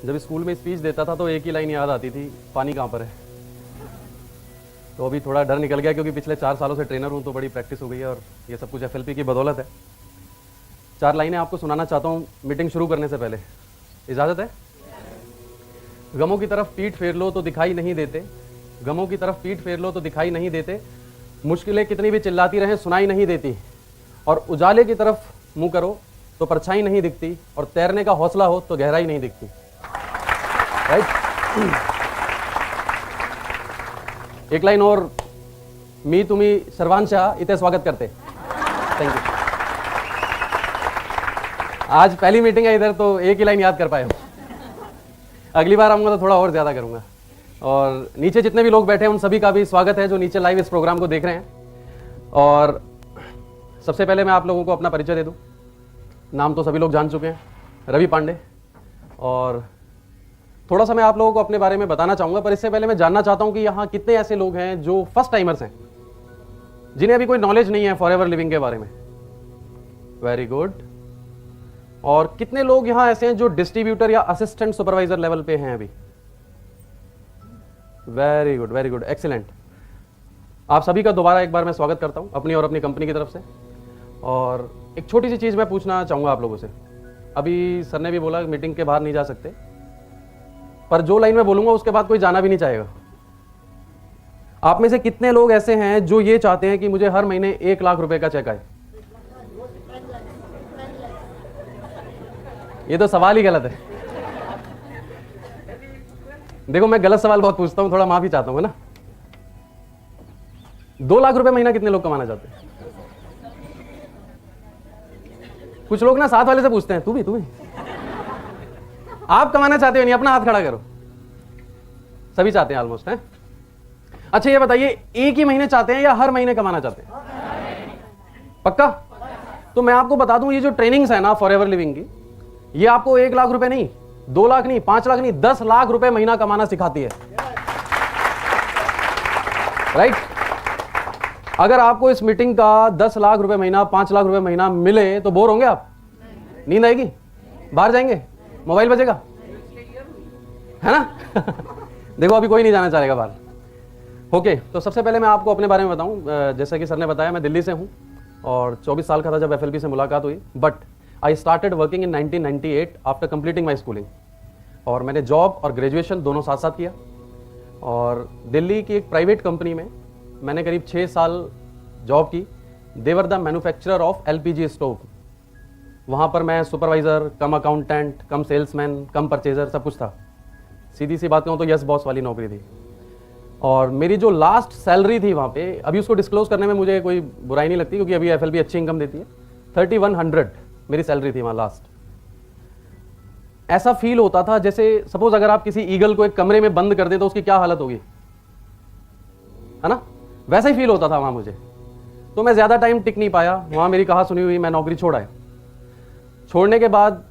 जब स्कूल में स्पीच देता था तो एक ही लाइन याद आती थी, पानी कहाँ पर है। तो अभी थोड़ा डर निकल गया क्योंकि पिछले 4 सालों से ट्रेनर हूँ, तो बड़ी प्रैक्टिस हो गई है और ये सब कुछ FLP की बदौलत है। 4 लाइनें आपको सुनाना चाहता हूँ मीटिंग शुरू करने से पहले, इजाज़त है? गमों की तरफ पीठ फेर लो तो दिखाई नहीं देते, गमों की तरफ पीठ फेर लो तो दिखाई नहीं देते, मुश्किलें कितनी भी चिल्लाती रहें सुनाई नहीं देती, और उजाले की तरफ मुंह करो तो परछाई नहीं दिखती, और तैरने का हौसला हो तो गहराई नहीं दिखती। राइट? एक लाइन और, मी तुम्ही सर्वांशा इथे स्वागत करते। Thank you. आज पहली मीटिंग है इधर तो एक ही लाइन याद कर पाए हूँ, अगली बार आऊँगा तो थोड़ा और ज़्यादा करूँगा। और नीचे जितने भी लोग बैठे हैं उन सभी का भी स्वागत है जो नीचे लाइव इस प्रोग्राम को देख रहे हैं। और सबसे पहले मैं आप लोगों को अपना परिचय दे दूँ। नाम तो सभी लोग जान चुके हैं, रवि पांडे। और थोड़ा सा मैं आप लोगों को अपने बारे में बताना चाहूँगा, पर इससे पहले मैं जानना चाहता हूँ कि यहाँ कितने ऐसे लोग हैं जो फर्स्ट टाइमर्स हैं, जिन्हें अभी कोई नॉलेज नहीं है फॉरएवर लिविंग के बारे में। Very good. और कितने लोग यहाँ ऐसे हैं जो डिस्ट्रीब्यूटर या असिस्टेंट सुपरवाइजर लेवल पे हैं अभी? Very good, very good, excellent. आप सभी का दोबारा एक बार मैं स्वागत करता हूँ अपनी और अपनी कंपनी की तरफ से। और एक छोटी सी चीज़ मैं पूछना चाहूँगा आप लोगों से। अभी सर ने भी बोला मीटिंग के बाहर नहीं जा सकते, पर जो लाइन मैं बोलूँगा उसके बाद कोई जाना भी नहीं चाहेगा। आप में से कितने लोग ऐसे हैं जो ये चाहते हैं कि मुझे हर महीने 1 लाख रुपए का चेक आए? ये तो सवाल ही गलत है। देखो, मैं गलत सवाल बहुत पूछता हूँ, थोड़ा माफी चाहता हूँ, है ना। 2 लाख रुपए महीना कितने लोग कमाना चाहते हैं? कुछ लोग ना साथ वाले से पूछते हैं, तू भी आप कमाना चाहते हो? नहीं, अपना हाथ खड़ा करो। सभी चाहते हैं ऑलमोस्ट, हैं? अच्छा ये बताइए, एक ही महीने चाहते हैं या हर महीने कमाना चाहते हैं? पक्का? तो मैं आपको बता दूं, ये जो ट्रेनिंग्स है ना फॉरएवर लिविंग की, ये आपको 1 लाख रुपए नहीं, 2 लाख नहीं, 5 लाख नहीं, 10 लाख रुपए महीना कमाना सिखाती है। राइट? अगर आपको इस मीटिंग का 10 लाख रुपए महीना, 5 लाख रुपए महीना मिले तो बोर होंगे आप? नींद आएगी? बाहर जाएंगे? मोबाइल बजेगा? है ना? देखो, अभी कोई नहीं जाना चाहेगा बाहर। ओके, तो सबसे पहले मैं आपको अपने बारे में बताऊं। जैसा कि सर ने बताया, मैं दिल्ली से हूं और 24 साल का था जब FLP से मुलाकात हुई। But I started working in 1998 after completing my schooling. और मैंने जॉब और ग्रेजुएशन दोनों साथ साथ किया। और दिल्ली की एक प्राइवेट कंपनी में मैंने करीब 6 साल जॉब की। They were the manufacturer of LPG stove. वहाँ पर मैं supervisor cum accountant cum salesman cum purchaser सब कुछ था। सीधी सी बात कहूँ तो यस बॉस वाली नौकरी थी। और मेरी जो लास्ट सैलरी थी वहाँ पे, अभी उसको डिस्क्लोज करने में मुझे कोई बुराई नहीं लगती क्योंकि अभी FLP अच्छी इनकम देती है। 3100 मेरी सैलरी थी वहाँ लास्ट। ऐसा फील होता था जैसे सपोज अगर आप किसी ईगल को एक कमरे में बंद कर दें तो उसकी क्या हालत होगी, है ना? वैसा ही फील होता था वहाँ मुझे। तो मैं ज़्यादा टाइम टिक नहीं पाया वहाँ, मेरी कहा सुनी हुई मैं नौकरी छोड़ आया। छोड़ने के बाद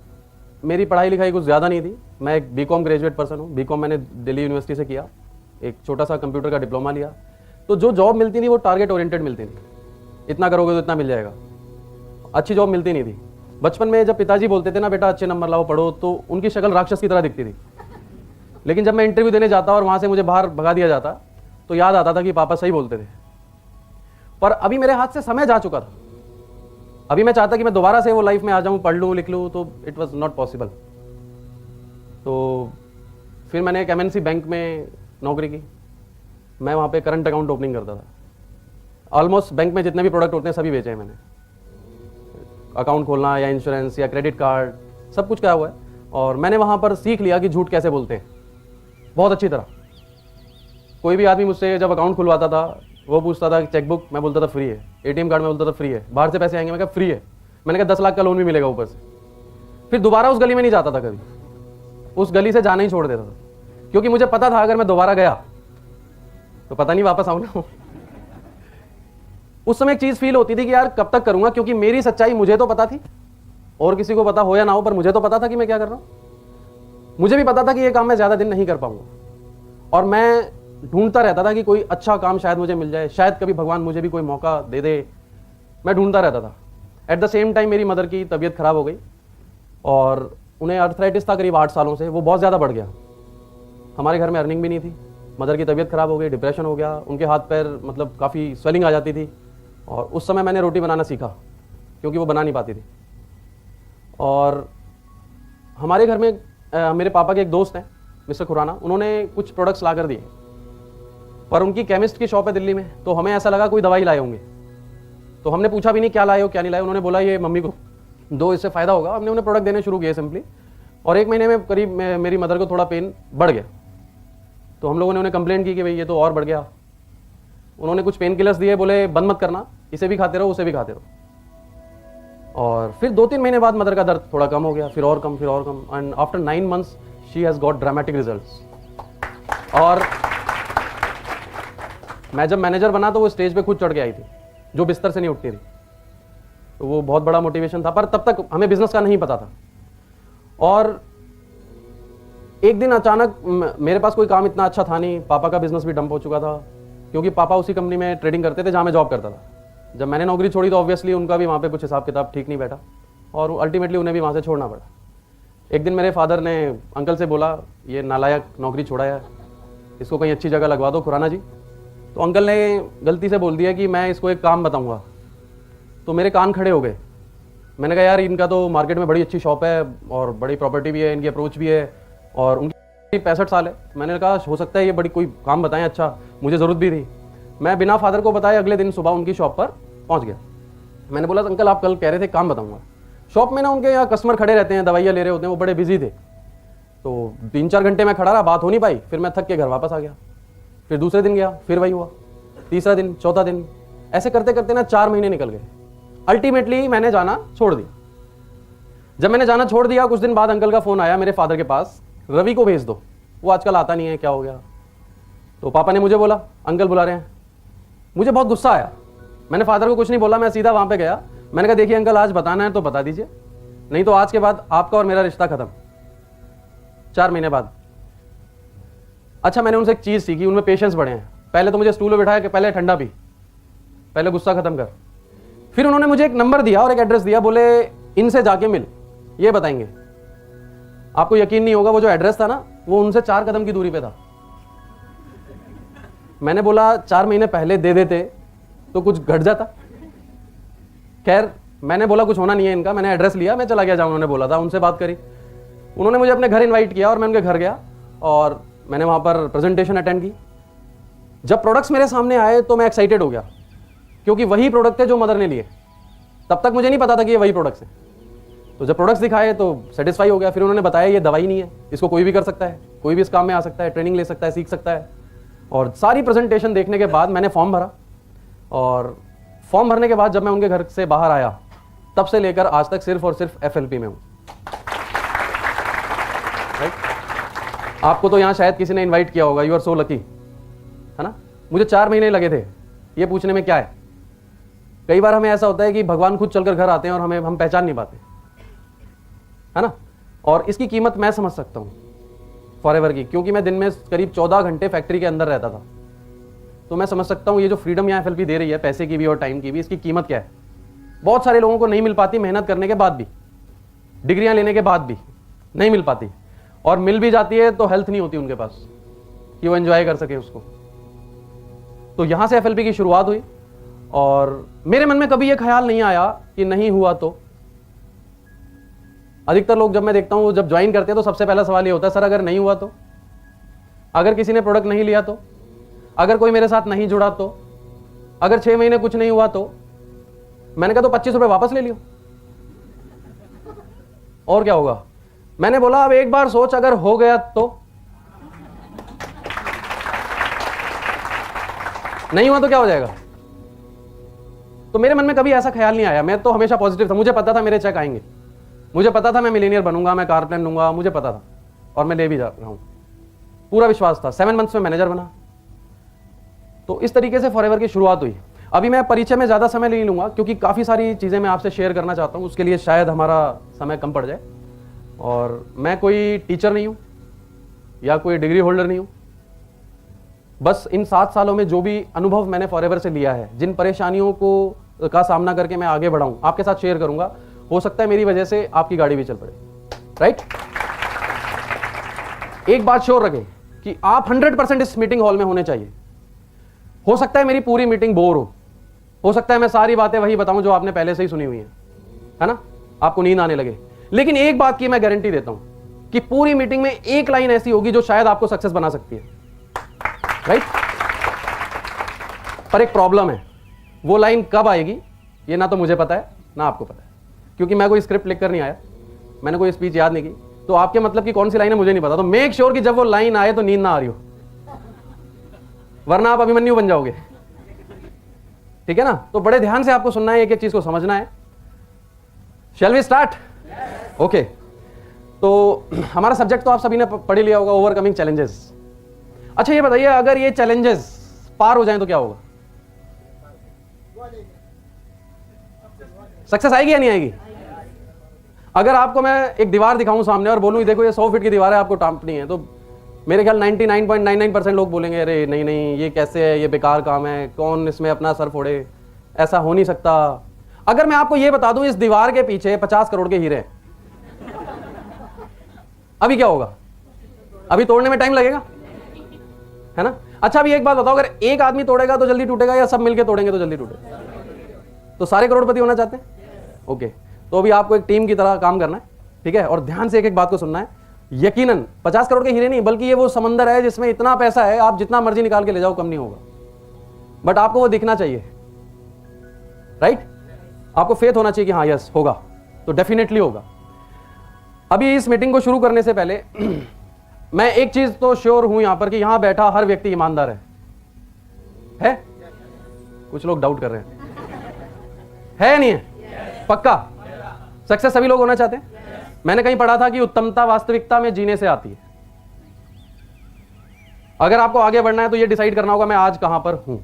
मेरी पढ़ाई लिखाई कुछ ज़्यादा नहीं थी। मैं एक BCom ग्रेजुएट पर्सन हूँ। BCom मैंने दिल्ली यूनिवर्सिटी से किया, एक छोटा सा कंप्यूटर का डिप्लोमा लिया। तो जो जॉब मिलती थी वो टारगेट ओरिएंटेड मिलती थी, इतना करोगे तो इतना मिल जाएगा। अच्छी जॉब मिलती नहीं थी। बचपन में जब पिताजी बोलते थे ना बेटा अच्छे नंबर लाओ पढ़ो, तो उनकी शक्ल राक्षस की तरह दिखती थी। लेकिन जब मैं इंटरव्यू देने जाता और वहाँ से मुझे बाहर भगा दिया जाता तो याद आता था कि पापा सही बोलते थे। पर अभी मेरे हाथ से समय जा चुका था। अभी मैं चाहता कि मैं दोबारा से वो लाइफ में आ जाऊँ, पढ़ लूँ लिख लूँ, तो इट वॉज नॉट पॉसिबल। तो फिर मैंने एक MNC बैंक में नौकरी की। मैं वहाँ पे करंट अकाउंट ओपनिंग करता था। ऑलमोस्ट बैंक में जितने भी प्रोडक्ट होते हैं सभी बेचे हैं मैंने। अकाउंट खोलना या इंश्योरेंस या क्रेडिट कार्ड सब कुछ किया हुआ है। और मैंने वहाँ पर सीख लिया कि झूठ कैसे बोलते हैं बहुत अच्छी तरह। कोई भी आदमी मुझसे जब अकाउंट खुलवाता था वो पूछता था कि चेकबुक, मैं बोलता था फ्री है। ATM कार्ड में बोलता था फ्री है। बाहर से पैसे आएंगे, मैं कहा फ्री है। मैंने कहा 10 लाख का लोन भी मिलेगा ऊपर से। फिर दोबारा उस गली में नहीं जाता था कभी, उस गली से जाना ही छोड़ देता था क्योंकि मुझे पता था अगर मैं दोबारा गया तो पता नहीं वापस आऊँ ना। उस समय एक चीज़ फील होती थी कि यार कब तक करूँगा, क्योंकि मेरी सच्चाई मुझे तो पता थी, और किसी को पता हो या ना हो, पर मुझे तो पता था कि मैं क्या कर रहा हूँ। मुझे भी पता था कि ये काम मैं ज़्यादा दिन नहीं कर पाऊँगा। और मैं ढूंढता रहता था कि कोई अच्छा काम शायद मुझे मिल जाए, शायद कभी भगवान मुझे भी कोई मौका दे दे। मैं ढूंढता रहता था। एट द सेम टाइम मेरी मदर की तबीयत खराब हो गई और उन्हें अर्थराइटिस था करीब 8 सालों से, वो बहुत ज़्यादा बढ़ गया। हमारे घर में अर्निंग भी नहीं थी, मदर की तबीयत ख़राब हो गई, डिप्रेशन हो गया, उनके हाथ पैर मतलब काफ़ी स्वेलिंग आ जाती थी। और उस समय मैंने रोटी बनाना सीखा क्योंकि वो बना नहीं पाती थी। और हमारे घर में मेरे पापा के एक दोस्त हैं मिस्टर खुराना, उन्होंने कुछ प्रोडक्ट्स ला कर दिए, पर उनकी केमिस्ट की शॉप है दिल्ली में, तो हमें ऐसा लगा कोई दवाई लाए होंगे। तो हमने पूछा भी नहीं क्या लाए हो क्या नहीं लाए, उन्होंने बोला ये मम्मी को दो, इससे फ़ायदा होगा। हमने उन्हें प्रोडक्ट देने शुरू किए सिंपली, और 1 महीने में करीब मेरी मदर को थोड़ा पेन बढ़ गया। तो हम लोगों ने उन्हें कंप्लेंट की कि भाई ये तो और बढ़ गया। उन्होंने कुछ पेन किलर्स दिए, बोले बंद मत करना, इसे भी खाते रहो उसे भी खाते रहो। और फिर 2-3 महीने बाद मदर का दर्द थोड़ा कम हो गया, फिर और कम, and after 9 months she has got dramatic results. और मैं जब मैनेजर बना तो वो स्टेज पे खुद चढ़ के आई थी, जो बिस्तर से नहीं उठती थी। तो वो बहुत बड़ा मोटिवेशन था, पर तब तक हमें बिजनेस का नहीं पता था। और एक दिन अचानक मेरे पास कोई काम इतना अच्छा था नहीं, पापा का बिजनेस भी डंप हो चुका था, क्योंकि पापा उसी कंपनी में ट्रेडिंग करते थे जहाँ मैं जॉब करता था। जब मैंने नौकरी छोड़ी तो ऑब्वियसली उनका भी वहाँ पे कुछ हिसाब किताब ठीक नहीं बैठा, और अल्टीमेटली उन्हें भी वहाँ से छोड़ना पड़ा। एक दिन मेरे फादर ने अंकल से बोला, ये नालायक नौकरी छोड़ा है, इसको कहीं अच्छी जगह लगवा दो खुराना जी। तो अंकल ने गलती से बोल दिया कि मैं इसको एक काम बताऊँगा। तो मेरे कान खड़े हो गए। मैंने कहा यार इनका तो मार्केट में बड़ी अच्छी शॉप है और बड़ी प्रॉपर्टी भी है, इनकी अप्रोच भी है, और उनकी 65 साल है। मैंने कहा हो सकता है ये बड़ी कोई काम बताएं अच्छा, मुझे ज़रूरत भी थी। मैं बिना फादर को बताए अगले दिन सुबह उनकी शॉप पर पहुंच गया। मैंने बोला अंकल आप कल कह रहे थे काम बताऊंगा। शॉप में ना उनके यहाँ कस्टमर खड़े रहते हैं, दवाइयाँ ले रहे होते हैं, वो बड़े बिजी थे। तो 3-4 घंटे मैं खड़ा रहा, बात हो नहीं पाई। फिर मैं थक के घर वापस आ गया। फिर दूसरे दिन गया, फिर वही हुआ, तीसरा दिन, चौथा दिन, ऐसे करते करते ना 4 महीने निकल गए। अल्टीमेटली मैंने जाना छोड़ दिया। जब मैंने जाना छोड़ दिया, कुछ दिन बाद अंकल का फ़ोन आया मेरे फादर के पास, रवि को भेज दो, वो आजकल आता नहीं है, क्या हो गया। तो पापा ने मुझे बोला अंकल बुला रहे हैं। मुझे बहुत गुस्सा आया। मैंने फादर को कुछ नहीं बोला, मैं सीधा वहाँ पे गया। मैंने कहा देखिए अंकल आज बताना है तो बता दीजिए, नहीं तो आज के बाद आपका और मेरा रिश्ता खत्म। 4 महीने बाद। अच्छा मैंने उनसे एक चीज़ सीखी, उनमें पेशेंस बढ़े हैं। पहले तो मुझे स्टूल पे बिठाया कि पहले ठंडा पी, पहले गुस्सा खत्म कर। फिर उन्होंने मुझे एक नंबर दिया और एक एड्रेस दिया, बोले इनसे जाके मिल, ये बताएंगे। आपको यकीन नहीं होगा, वो जो एड्रेस था ना वो उनसे 4 कदम की दूरी पे था। मैंने बोला 4 महीने पहले दे देते तो कुछ घट जाता। खैर मैंने बोला कुछ होना नहीं है इनका, मैंने एड्रेस लिया, मैं चला गया जहाँ उन्होंने बोला था, उनसे बात करी। उन्होंने मुझे अपने घर इनवाइट किया और मैं उनके घर गया और मैंने वहाँ पर प्रेजेंटेशन अटेंड की। जब प्रोडक्ट्स मेरे सामने आए तो मैं एक्साइटेड हो गया, क्योंकि वही प्रोडक्ट थे जो मदर ने लिए। तब तक मुझे नहीं पता था कि ये वही प्रोडक्ट्स हैं। तो जब प्रोडक्ट्स दिखाए तो सेटिस्फाई हो गया। फिर उन्होंने बताया ये दवाई नहीं है, इसको कोई भी कर सकता है, कोई भी इस काम में आ सकता है, ट्रेनिंग ले सकता है, सीख सकता है। और सारी प्रेजेंटेशन देखने के बाद मैंने फॉर्म भरा, और फॉर्म भरने के बाद जब मैं उनके घर से बाहर आया, तब से लेकर आज तक सिर्फ और सिर्फ FLP में हूँ। राइट? आपको तो यहाँ शायद किसी ने इनवाइट किया होगा, यू आर सो लकी, है ना। मुझे 4 महीने लगे थे ये पूछने में क्या है। कई बार हमें ऐसा होता है कि भगवान खुद चलकर घर आते हैं और हम पहचान नहीं पाते, है ना। और इसकी कीमत मैं समझ सकता हूँ फॉरएवर की, क्योंकि मैं दिन में करीब 14 घंटे फैक्ट्री के अंदर रहता था। तो मैं समझ सकता हूँ ये जो फ्रीडम यहाँ FLP दे रही है, पैसे की भी और टाइम की भी, इसकी कीमत क्या है। बहुत सारे लोगों को नहीं मिल पाती, मेहनत करने के बाद भी, डिग्रियाँ लेने के बाद भी नहीं मिल पाती, और मिल भी जाती है तो हेल्थ नहीं होती उनके पास कि वो एंजॉय कर सके उसको। तो यहाँ से FLP की शुरुआत हुई, और मेरे मन में कभी ये ख्याल नहीं आया कि नहीं हुआ तो। अधिकतर लोग जब मैं देखता हूँ जब ज्वाइन करते हैं तो सबसे पहला सवाल ये होता है सर अगर नहीं हुआ तो, अगर किसी ने प्रोडक्ट नहीं लिया तो, अगर कोई मेरे साथ नहीं जुड़ा तो, अगर 6 महीने कुछ नहीं हुआ तो। मैंने कहा तो 25 रुपए वापस ले लियो, और क्या होगा। मैंने बोला अब एक बार सोच अगर हो गया तो, नहीं हुआ तो क्या हो जाएगा। तो मेरे मन में कभी ऐसा ख्याल नहीं आया। मैं तो हमेशा पॉजिटिव था, मुझे पता था मेरे चेक आएंगे, मुझे पता था मैं मिलीनियर बनूंगा, मैं कार प्लान लूंगा, मुझे पता था, और मैं ले भी जा रहा हूं, पूरा विश्वास था। 7 मंथ्स में मैनेजर बना। तो इस तरीके से फॉरएवर की शुरुआत हुई। अभी मैं परिचय में ज़्यादा समय नहीं लूँगा, क्योंकि काफ़ी सारी चीज़ें मैं आपसे शेयर करना चाहता हूँ, उसके लिए शायद हमारा समय कम पड़ जाए। और मैं कोई टीचर नहीं हूँ या कोई डिग्री होल्डर नहीं हूँ। बस इन 7 सालों में जो भी अनुभव मैंने फॉरएवर से लिया है, जिन परेशानियों का सामना करके मैं आगे बढ़ा हूँ, आपके साथ शेयर करूँगा। हो सकता है मेरी वजह से आपकी गाड़ी भी चल पड़े। राइट? एक बात श्योर रखें कि आप 100% इस मीटिंग हॉल में होने चाहिए। हो सकता है मेरी पूरी मीटिंग बोर हो सकता है मैं सारी बातें वही बताऊं जो आपने पहले से ही सुनी हुई है ना, आपको नींद आने लगे। लेकिन एक बात की मैं गारंटी देता हूं कि पूरी मीटिंग में एक लाइन ऐसी होगी जो शायद आपको सक्सेस बना सकती है, राइट? पर एक प्रॉब्लम है, वो लाइन कब आएगी ये ना तो मुझे पता है ना आपको पता है, क्योंकि मैं कोई स्क्रिप्ट लिखकर नहीं आया, मैंने कोई स्पीच याद नहीं की, तो आपके मतलब की कौन सी लाइन है मुझे नहीं पता। तो मेक श्योर कि जब वो लाइन आए तो नींद ना आ रही हो, वरना आप अभिमन्यु बन जाओगे, ठीक है ना? तो बड़े ध्यान से आपको सुनना है, एक एक चीज को समझना है। Shall we start? ओके, तो हमारा सब्जेक्ट तो आप सभी ने पढ़ लिया होगा, ओवरकमिंग चैलेंजेस। अच्छा ये बताइए, अगर ये चैलेंजेस पार हो जाएं तो क्या होगा? सक्सेस आएगी या नहीं आएगी? अगर आपको मैं एक दीवार दिखाऊं सामने और बोलूं देखो ये 100 फीट की दीवार है, आपको टांपनी है, तो मेरे ख्याल 99.99% लोग बोलेंगे अरे नहीं नहीं ये कैसे है, ये बेकार काम है, कौन इसमें अपना सर फोड़े, ऐसा हो नहीं सकता। अगर मैं आपको ये बता दूं इस दीवार के पीछे 50 करोड़ के हीरे हैं, अभी क्या होगा? अभी तोड़ने में टाइम लगेगा, है ना? अच्छा अभी एक बात बताओ, अगर एक आदमी तोड़ेगा तो जल्दी टूटेगा या सब मिलके तोड़ेंगे तो जल्दी टूटेगा? तो सारे करोड़पति होना चाहते हैं? ओके, तो अभी आपको एक टीम की तरह काम करना है, ठीक है? और ध्यान से एक एक बात को सुनना है। यकीनन 50 करोड़ के हीरे नहीं, बल्कि ये वो समंदर है जिसमें इतना पैसा है, आप जितना मर्जी निकाल के ले जाओ कम नहीं होगा, बट आपको वो दिखना चाहिए, राइट? आपको फेथ होना चाहिए कि हाँ यस होगा, तो डेफिनेटली होगा। अभी इस मीटिंग को शुरू करने से पहले मैं एक चीज तो श्योर हूं यहां पर कि यहां बैठा हर व्यक्ति ईमानदार है? कुछ लोग डाउट कर रहे हैं, नहीं है? पक्का? सक्सेस सभी लोग होना चाहते हैं? मैंने कहीं पढ़ा था कि उत्तमता वास्तविकता में जीने से आती है। अगर आपको आगे बढ़ना है तो ये डिसाइड करना होगा मैं आज कहां पर हूं,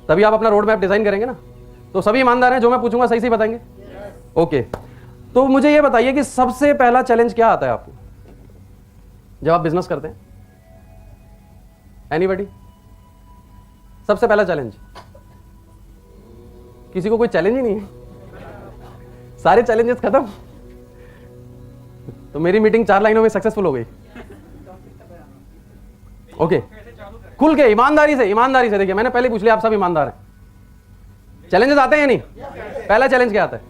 तभी आप अपना रोड मैप डिजाइन करेंगे ना। तो सभी ईमानदार हैं? जो मैं पूछूंगा सही सही बताएंगे? ओके, तो मुझे ये बताइए कि सबसे पहला चैलेंज क्या आता है आपको जब आप बिजनेस करते हैं? एनीबॉडी? सबसे पहला चैलेंज? किसी को कोई चैलेंज ही नहीं है, सारे चैलेंजेस खत्म। तो मेरी मीटिंग 4 लाइनों में सक्सेसफुल हो गई। ओके, खुल के ईमानदारी से देखिए, मैंने पहले पूछ लिया, आप सब ईमानदार हैं? चैलेंजेस आते हैं या नहीं? पहला चैलेंज क्या आता है?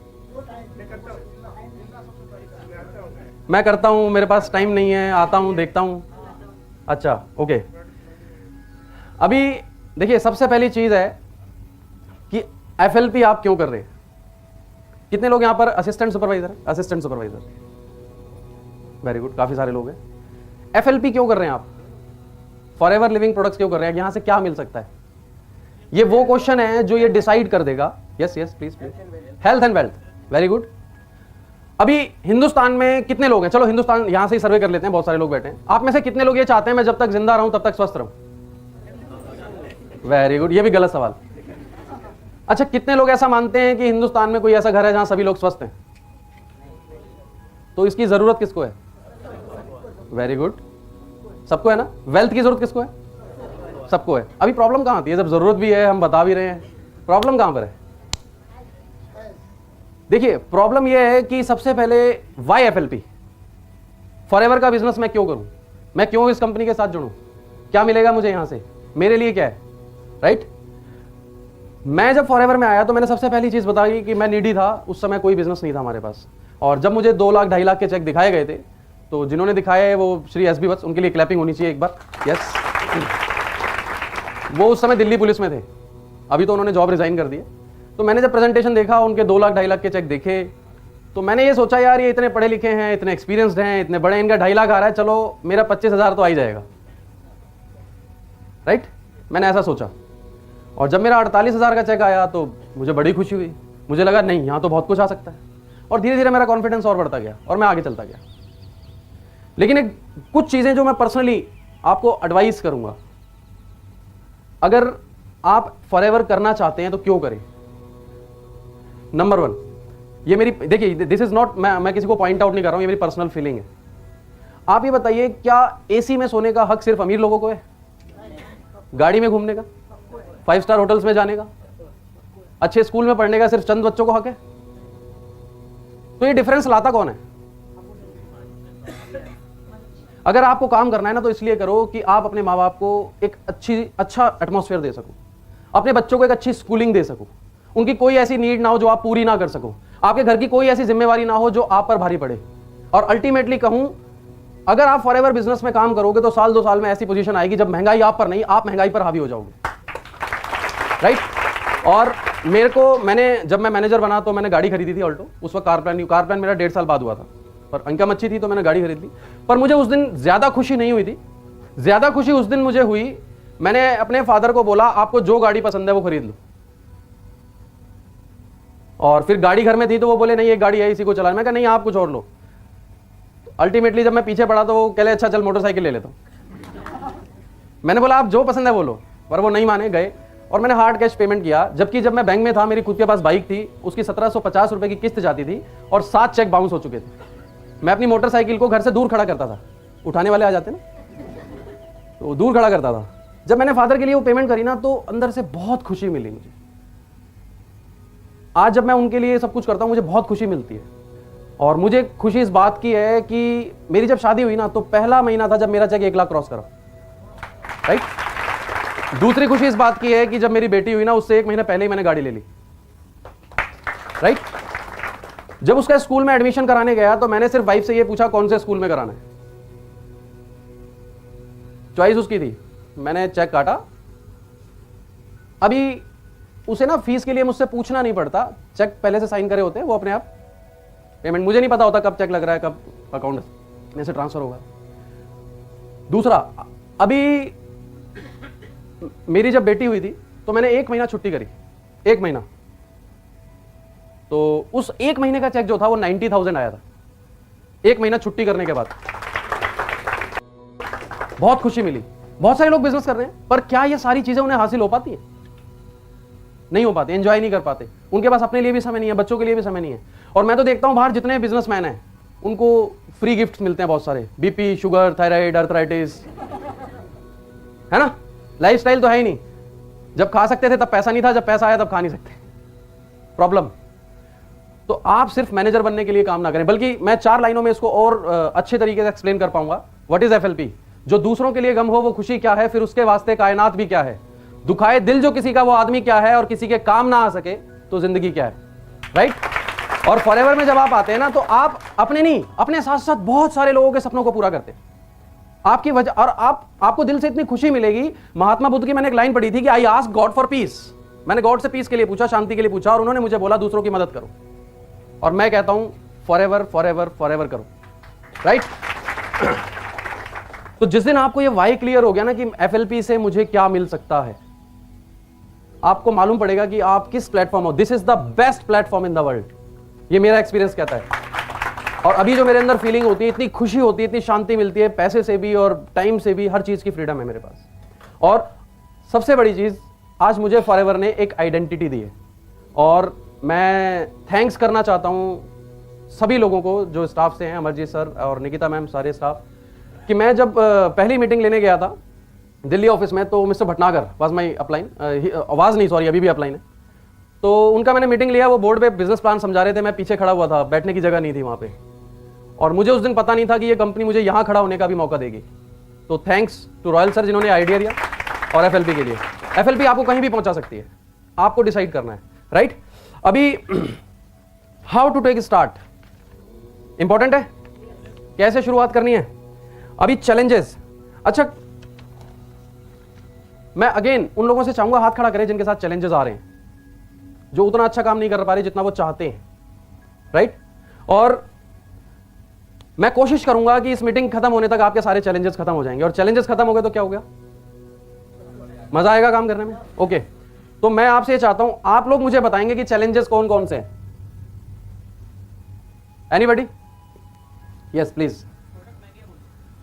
मैं करता हूं, मेरे पास टाइम नहीं है, आता हूं देखता हूं। अच्छा ओके, अभी देखिए सबसे पहली चीज है कि FLP आप क्यों कर रहे हैं? कितने लोग यहां पर असिस्टेंट सुपरवाइजर? वेरी गुड, काफी सारे लोग हैं। FLP क्यों कर रहे हैं आप? फॉरएवर लिविंग प्रोडक्ट्स क्यों कर रहे हैं? यहां से क्या मिल सकता है? ये वो क्वेश्चन है जो ये डिसाइड कर देगा। Yes please. Health and wealth, very good. अभी हिंदुस्तान में कितने लोग हैं? चलो हिंदुस्तान यहां से ही सर्वे कर लेते हैं, बहुत सारे लोग बैठे हैं। आप में से कितने लोग ये चाहते हैं मैं जब तक जिंदा रहूं तब तक स्वस्थ रहूं? वेरी गुड, ये भी गलत सवाल। अच्छा, कितने लोग ऐसा मानते हैं कि हिंदुस्तान में कोई ऐसा घर है जहां सभी लोग स्वस्थ हैं? तो इसकी जरूरत किसको है? वेरी गुड, सबको है ना? वेल्थ की जरूरत किसको है? सबको है। अभी प्रॉब्लम कहां आती है? जब जरूरत भी है, हम बता भी रहे हैं, प्रॉब्लम कहां पर है? देखिए प्रॉब्लम यह है कि सबसे पहले वाई FLP, फॉरएवर का बिजनेस मैं क्यों करूं? मैं क्यों इस कंपनी के साथ जुड़ूं? क्या मिलेगा मुझे यहां से? मेरे लिए क्या है, राइट? मैं जब फॉरएवर में आया तो मैंने सबसे पहली चीज बताई कि मैं नीडी था, उस समय कोई बिजनेस नहीं था हमारे पास। और जब मुझे 2 लाख 2.5 लाख के चेक दिखाए गए थे, तो जिन्होंने दिखाए वो श्री SB वत्स, उनके लिए क्लैपिंग होनी चाहिए एक बार। यस, वो उस समय दिल्ली पुलिस में थे, अभी तो उन्होंने जॉब रिजाइन कर दी है। तो मैंने जब प्रेजेंटेशन देखा, उनके 2 लाख 2.5 लाख के चेक देखे, तो मैंने ये सोचा यार ये इतने पढ़े लिखे हैं, इतने एक्सपीरियंस्ड हैं, इतने बड़े, इनका 2.5 लाख आ रहा है, चलो मेरा 25,000 तो आ ही जाएगा, राइट? मैंने ऐसा सोचा। और जब मेरा 48,000 का चेक आया तो मुझे बड़ी खुशी हुई, मुझे लगा नहीं यहाँ तो बहुत कुछ आ सकता है। और धीरे धीरे मेरा कॉन्फिडेंस और बढ़ता गया और मैं आगे चलता गया। लेकिन एक कुछ चीज़ें जो मैं पर्सनली आपको एडवाइस करूंगा, अगर आप फॉरएवर करना चाहते हैं तो क्यों करें? नंबर 1, ये मेरी, देखिए दिस इज नॉट, मैं किसी को पॉइंट आउट नहीं कर रहा हूं, ये मेरी पर्सनल फीलिंग है। आप ये बताइए, क्या AC में सोने का हक सिर्फ अमीर लोगों को है? गाड़ी में घूमने का, 5 स्टार होटल्स में जाने का, अच्छे स्कूल में पढ़ने का सिर्फ चंद बच्चों को हक है? तो ये डिफरेंस लाता कौन है? अगर आपको काम करना है ना तो इसलिए करो कि आप अपने माँ बाप को एक अच्छा एटमॉस्फेयर दे सको, अपने बच्चों को एक अच्छी स्कूलिंग दे सको, उनकी कोई ऐसी नीड ना हो जो आप पूरी ना कर सको, आपके घर की कोई ऐसी जिम्मेवारी ना हो जो आप पर भारी पड़े। और अल्टीमेटली कहूं, अगर आप फॉरएवर बिजनेस में काम करोगे तो साल 2 साल में ऐसी पोजीशन आएगी जब महंगाई आप पर नहीं, आप महंगाई पर हावी हो जाओगे, राइट। और जब मैं मैनेजर बना तो मैंने गाड़ी खरीदी थी ऑल्टो। उस वक्त कार प्लान मेरा 1.5 साल बाद हुआ था, पर इनकम अच्छी थी तो मैंने गाड़ी खरीद ली। पर मुझे उस दिन ज्यादा खुशी नहीं हुई थी। ज्यादा खुशी उस दिन मुझे हुई, मैंने अपने फादर को बोला आपको जो गाड़ी पसंद है वो खरीद लो। और फिर गाड़ी घर में थी तो वो बोले नहीं एक गाड़ी है इसी को चलाना। मैं कहा नहीं आप कुछ और लो। अल्टीमेटली जब मैं पीछे पड़ा तो वो कह अच्छा चल मोटरसाइकिल ले लेता हूं। मैंने बोला आप जो पसंद है वो लो, पर वो नहीं माने, गए और मैंने हार्ड कैश पेमेंट किया। जबकि जब मैं बैंक में था मेरी खुद के पास बाइक थी, उसकी 1750 रुपए की किस्त जाती थी और 7 चेक बाउंस हो चुके थे। मैं अपनी मोटरसाइकिल को घर से दूर खड़ा करता था, उठाने वाले आ जाते ना तो दूर खड़ा करता था। जब मैंने फादर के लिए वो पेमेंट करी ना तो अंदर से बहुत खुशी मिली मुझे। आज जब मैं उनके लिए सब कुछ करता हूं मुझे बहुत खुशी मिलती है। और मुझे खुशी इस बात की है कि मेरी जब शादी हुई ना तो पहला महीना था जब मेरा चेक 1 लाख क्रॉस करा, राइट। दूसरी खुशी इस बात की है कि जब मेरी बेटी हुई ना उससे 1 महीना पहले ही मैंने गाड़ी ले ली, राइट। जब उसका स्कूल में एडमिशन कराने गया तो मैंने सिर्फ वाइफ से ये पूछा कौन से स्कूल में कराना है। चॉइस उसकी थी, मैंने चेक काटा। अभी उसे ना फीस के लिए मुझसे पूछना नहीं पड़ता, चेक पहले से साइन करे होते हैं, वो अपने आप पेमेंट, मुझे नहीं पता होता कब चेक लग रहा है कब अकाउंट में से ट्रांसफर होगा। दूसरा, अभी मेरी जब बेटी हुई थी तो मैंने 1 महीना छुट्टी करी, 1 महीना। तो उस 1 महीने का चेक जो था वो 90,000 आया था, 1 महीना छुट्टी करने के बाद। बहुत खुशी मिली। बहुत सारे लोग बिजनेस कर रहे हैं पर क्या ये सारी चीजें उन्हें हासिल हो पाती है? नहीं हो पाती, एंजॉय नहीं कर पाते। उनके पास अपने लिए भी समय नहीं है, बच्चों के लिए भी समय नहीं है। और मैं तो देखता हूं बाहर जितने बिजनेसमैन हैं उनको फ्री गिफ्ट्स मिलते हैं बहुत सारे, बीपी, शुगर, थायराइड, अर्थराइटिस, है ना। लाइफस्टाइल तो है ही नहीं। जब खा सकते थे तब पैसा नहीं था, जब पैसा आया तब खा नहीं सकते। प्रॉब्लम। तो आप सिर्फ मैनेजर बनने के लिए काम ना करें, बल्कि मैं 4 लाइनों में इसको और अच्छे तरीके से एक्सप्लेन कर पाऊंगा। What is FLP? जो दूसरों के लिए गम हो वो खुशी क्या है, फिर उसके वास्ते कायनात भी क्या है, दुखाए दिल जो किसी का वो आदमी क्या है, और किसी के काम ना आ सके तो जिंदगी क्या है, राइट। और फॉरएवर में जब आप आते हैं ना तो आप अपने नहीं, अपने साथ साथ बहुत सारे लोगों के सपनों को पूरा करते हैं आपकी वजह। और आपको दिल से इतनी खुशी मिलेगी। महात्मा बुद्ध की मैंने एक लाइन पढ़ी थी कि I ask God for piece. मैंने गॉड से पीस के लिए पूछा, शांति के लिए पूछा, और उन्होंने मुझे बोला दूसरों की मदद करो। और मैं कहता हूं फॉरएवर फॉरएवर फॉरएवर करो, राइट। तो जिस दिन आपको ये वाई क्लियर हो गया ना कि एफएलपी से मुझे क्या मिल सकता है, आपको मालूम पड़ेगा कि आप किस प्लेटफॉर्म हो। This is the best platform in the world, ये मेरा एक्सपीरियंस कहता है। और अभी जो मेरे अंदर फीलिंग होती है, इतनी खुशी होती है, इतनी शांति मिलती है, पैसे से भी और टाइम से भी, हर चीज की फ्रीडम है मेरे पास। और सबसे बड़ी चीज, आज मुझे फॉरएवर ने एक आइडेंटिटी दी है। और मैं थैंक्स करना चाहता हूं सभी लोगों को जो स्टाफ से हैं, अमरजीत सर और निकिता मैम, सारे स्टाफ, कि मैं जब पहली मीटिंग लेने गया था दिल्ली ऑफिस में तो mister Bhatnagar was my upline, आवाज नहीं सॉरी अभी भी अपलाइन है। तो उनका मैंने मीटिंग लिया, वो बोर्ड पे बिजनेस प्लान समझा रहे थे, मैं पीछे खड़ा हुआ था, बैठने की जगह नहीं थी वहां पे। और मुझे उस दिन पता नहीं था कि ये कंपनी मुझे यहां खड़ा होने का भी मौका देगी। तो थैंक्स टू रॉयल सर जिन्होंने आइडिया दिया, और एफएलपी के लिए। एफएलपी आपको कहीं भी पहुंचा सकती है, आपको डिसाइड करना है, राइट। अभी how to take start important है, कैसे शुरुआत करनी है। अभी चैलेंजेस, अच्छा मैं अगेन उन लोगों से चाहूंगा हाथ खड़ा करें जिनके साथ चैलेंजेस आ रहे हैं, जो उतना अच्छा काम नहीं कर पा रहे जितना वो चाहते हैं, राइट। और मैं कोशिश करूंगा कि इस मीटिंग खत्म होने तक आपके सारे चैलेंजेस खत्म हो जाएंगे। और चैलेंजेस खत्म हो गए तो क्या हो गया, मजा आएगा काम करने में। ओके, तो मैं आपसे ये चाहता हूं, आप लोग मुझे बताएंगे कि चैलेंजेस कौन कौन से हैं। एनीबॉडी? Yes please.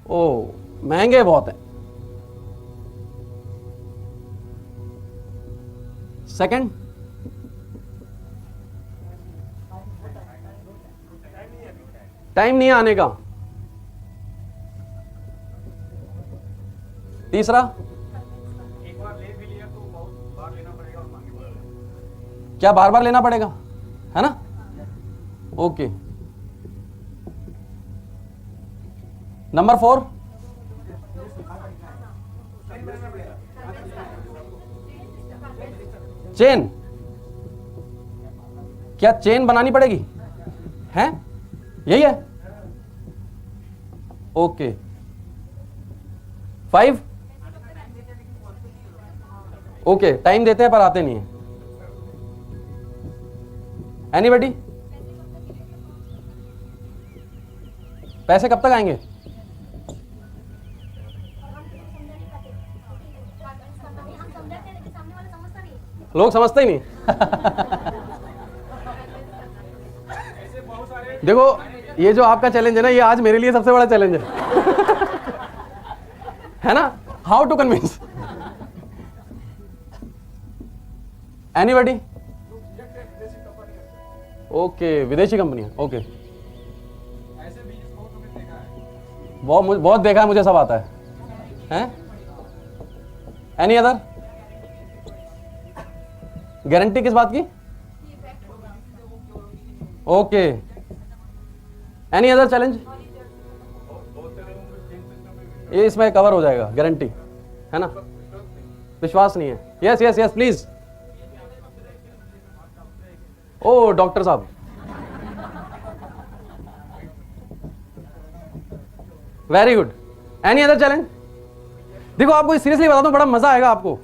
ओ महंगे बहुत है। सेकंड, टाइम नहीं आने का। तीसरा, एक बार ले भी लिया तो बहुत बार लेना पड़ेगा और मांगे पड़ेगा। क्या बार बार लेना पड़ेगा, है ना? ओके। Number 4, chain. क्या चेन बनानी पड़ेगी? हैं? यही है? ओके। 5, ओके, टाइम देते हैं पर आते नहीं है। एनीबडी? पैसे कब तक आएंगे? लोग समझते ही नहीं। देखो, ये जो आपका चैलेंज है ना, ये आज मेरे लिए सबसे बड़ा चैलेंज है ना? How to convince? Anybody? Okay, विदेशी कंपनी है। ओके, बहुत देखा है, मुझे सब आता है? Any other? गारंटी किस बात की? Okay, any other challenge? ये इसमें कवर हो जाएगा, गारंटी है ना? विश्वास नहीं है? Yes yes yes please. ओ डॉक्टर साहब, very good. Any other challenge? देखो, आपको सीरियसली बताता हूं, बड़ा मजा आएगा आपको।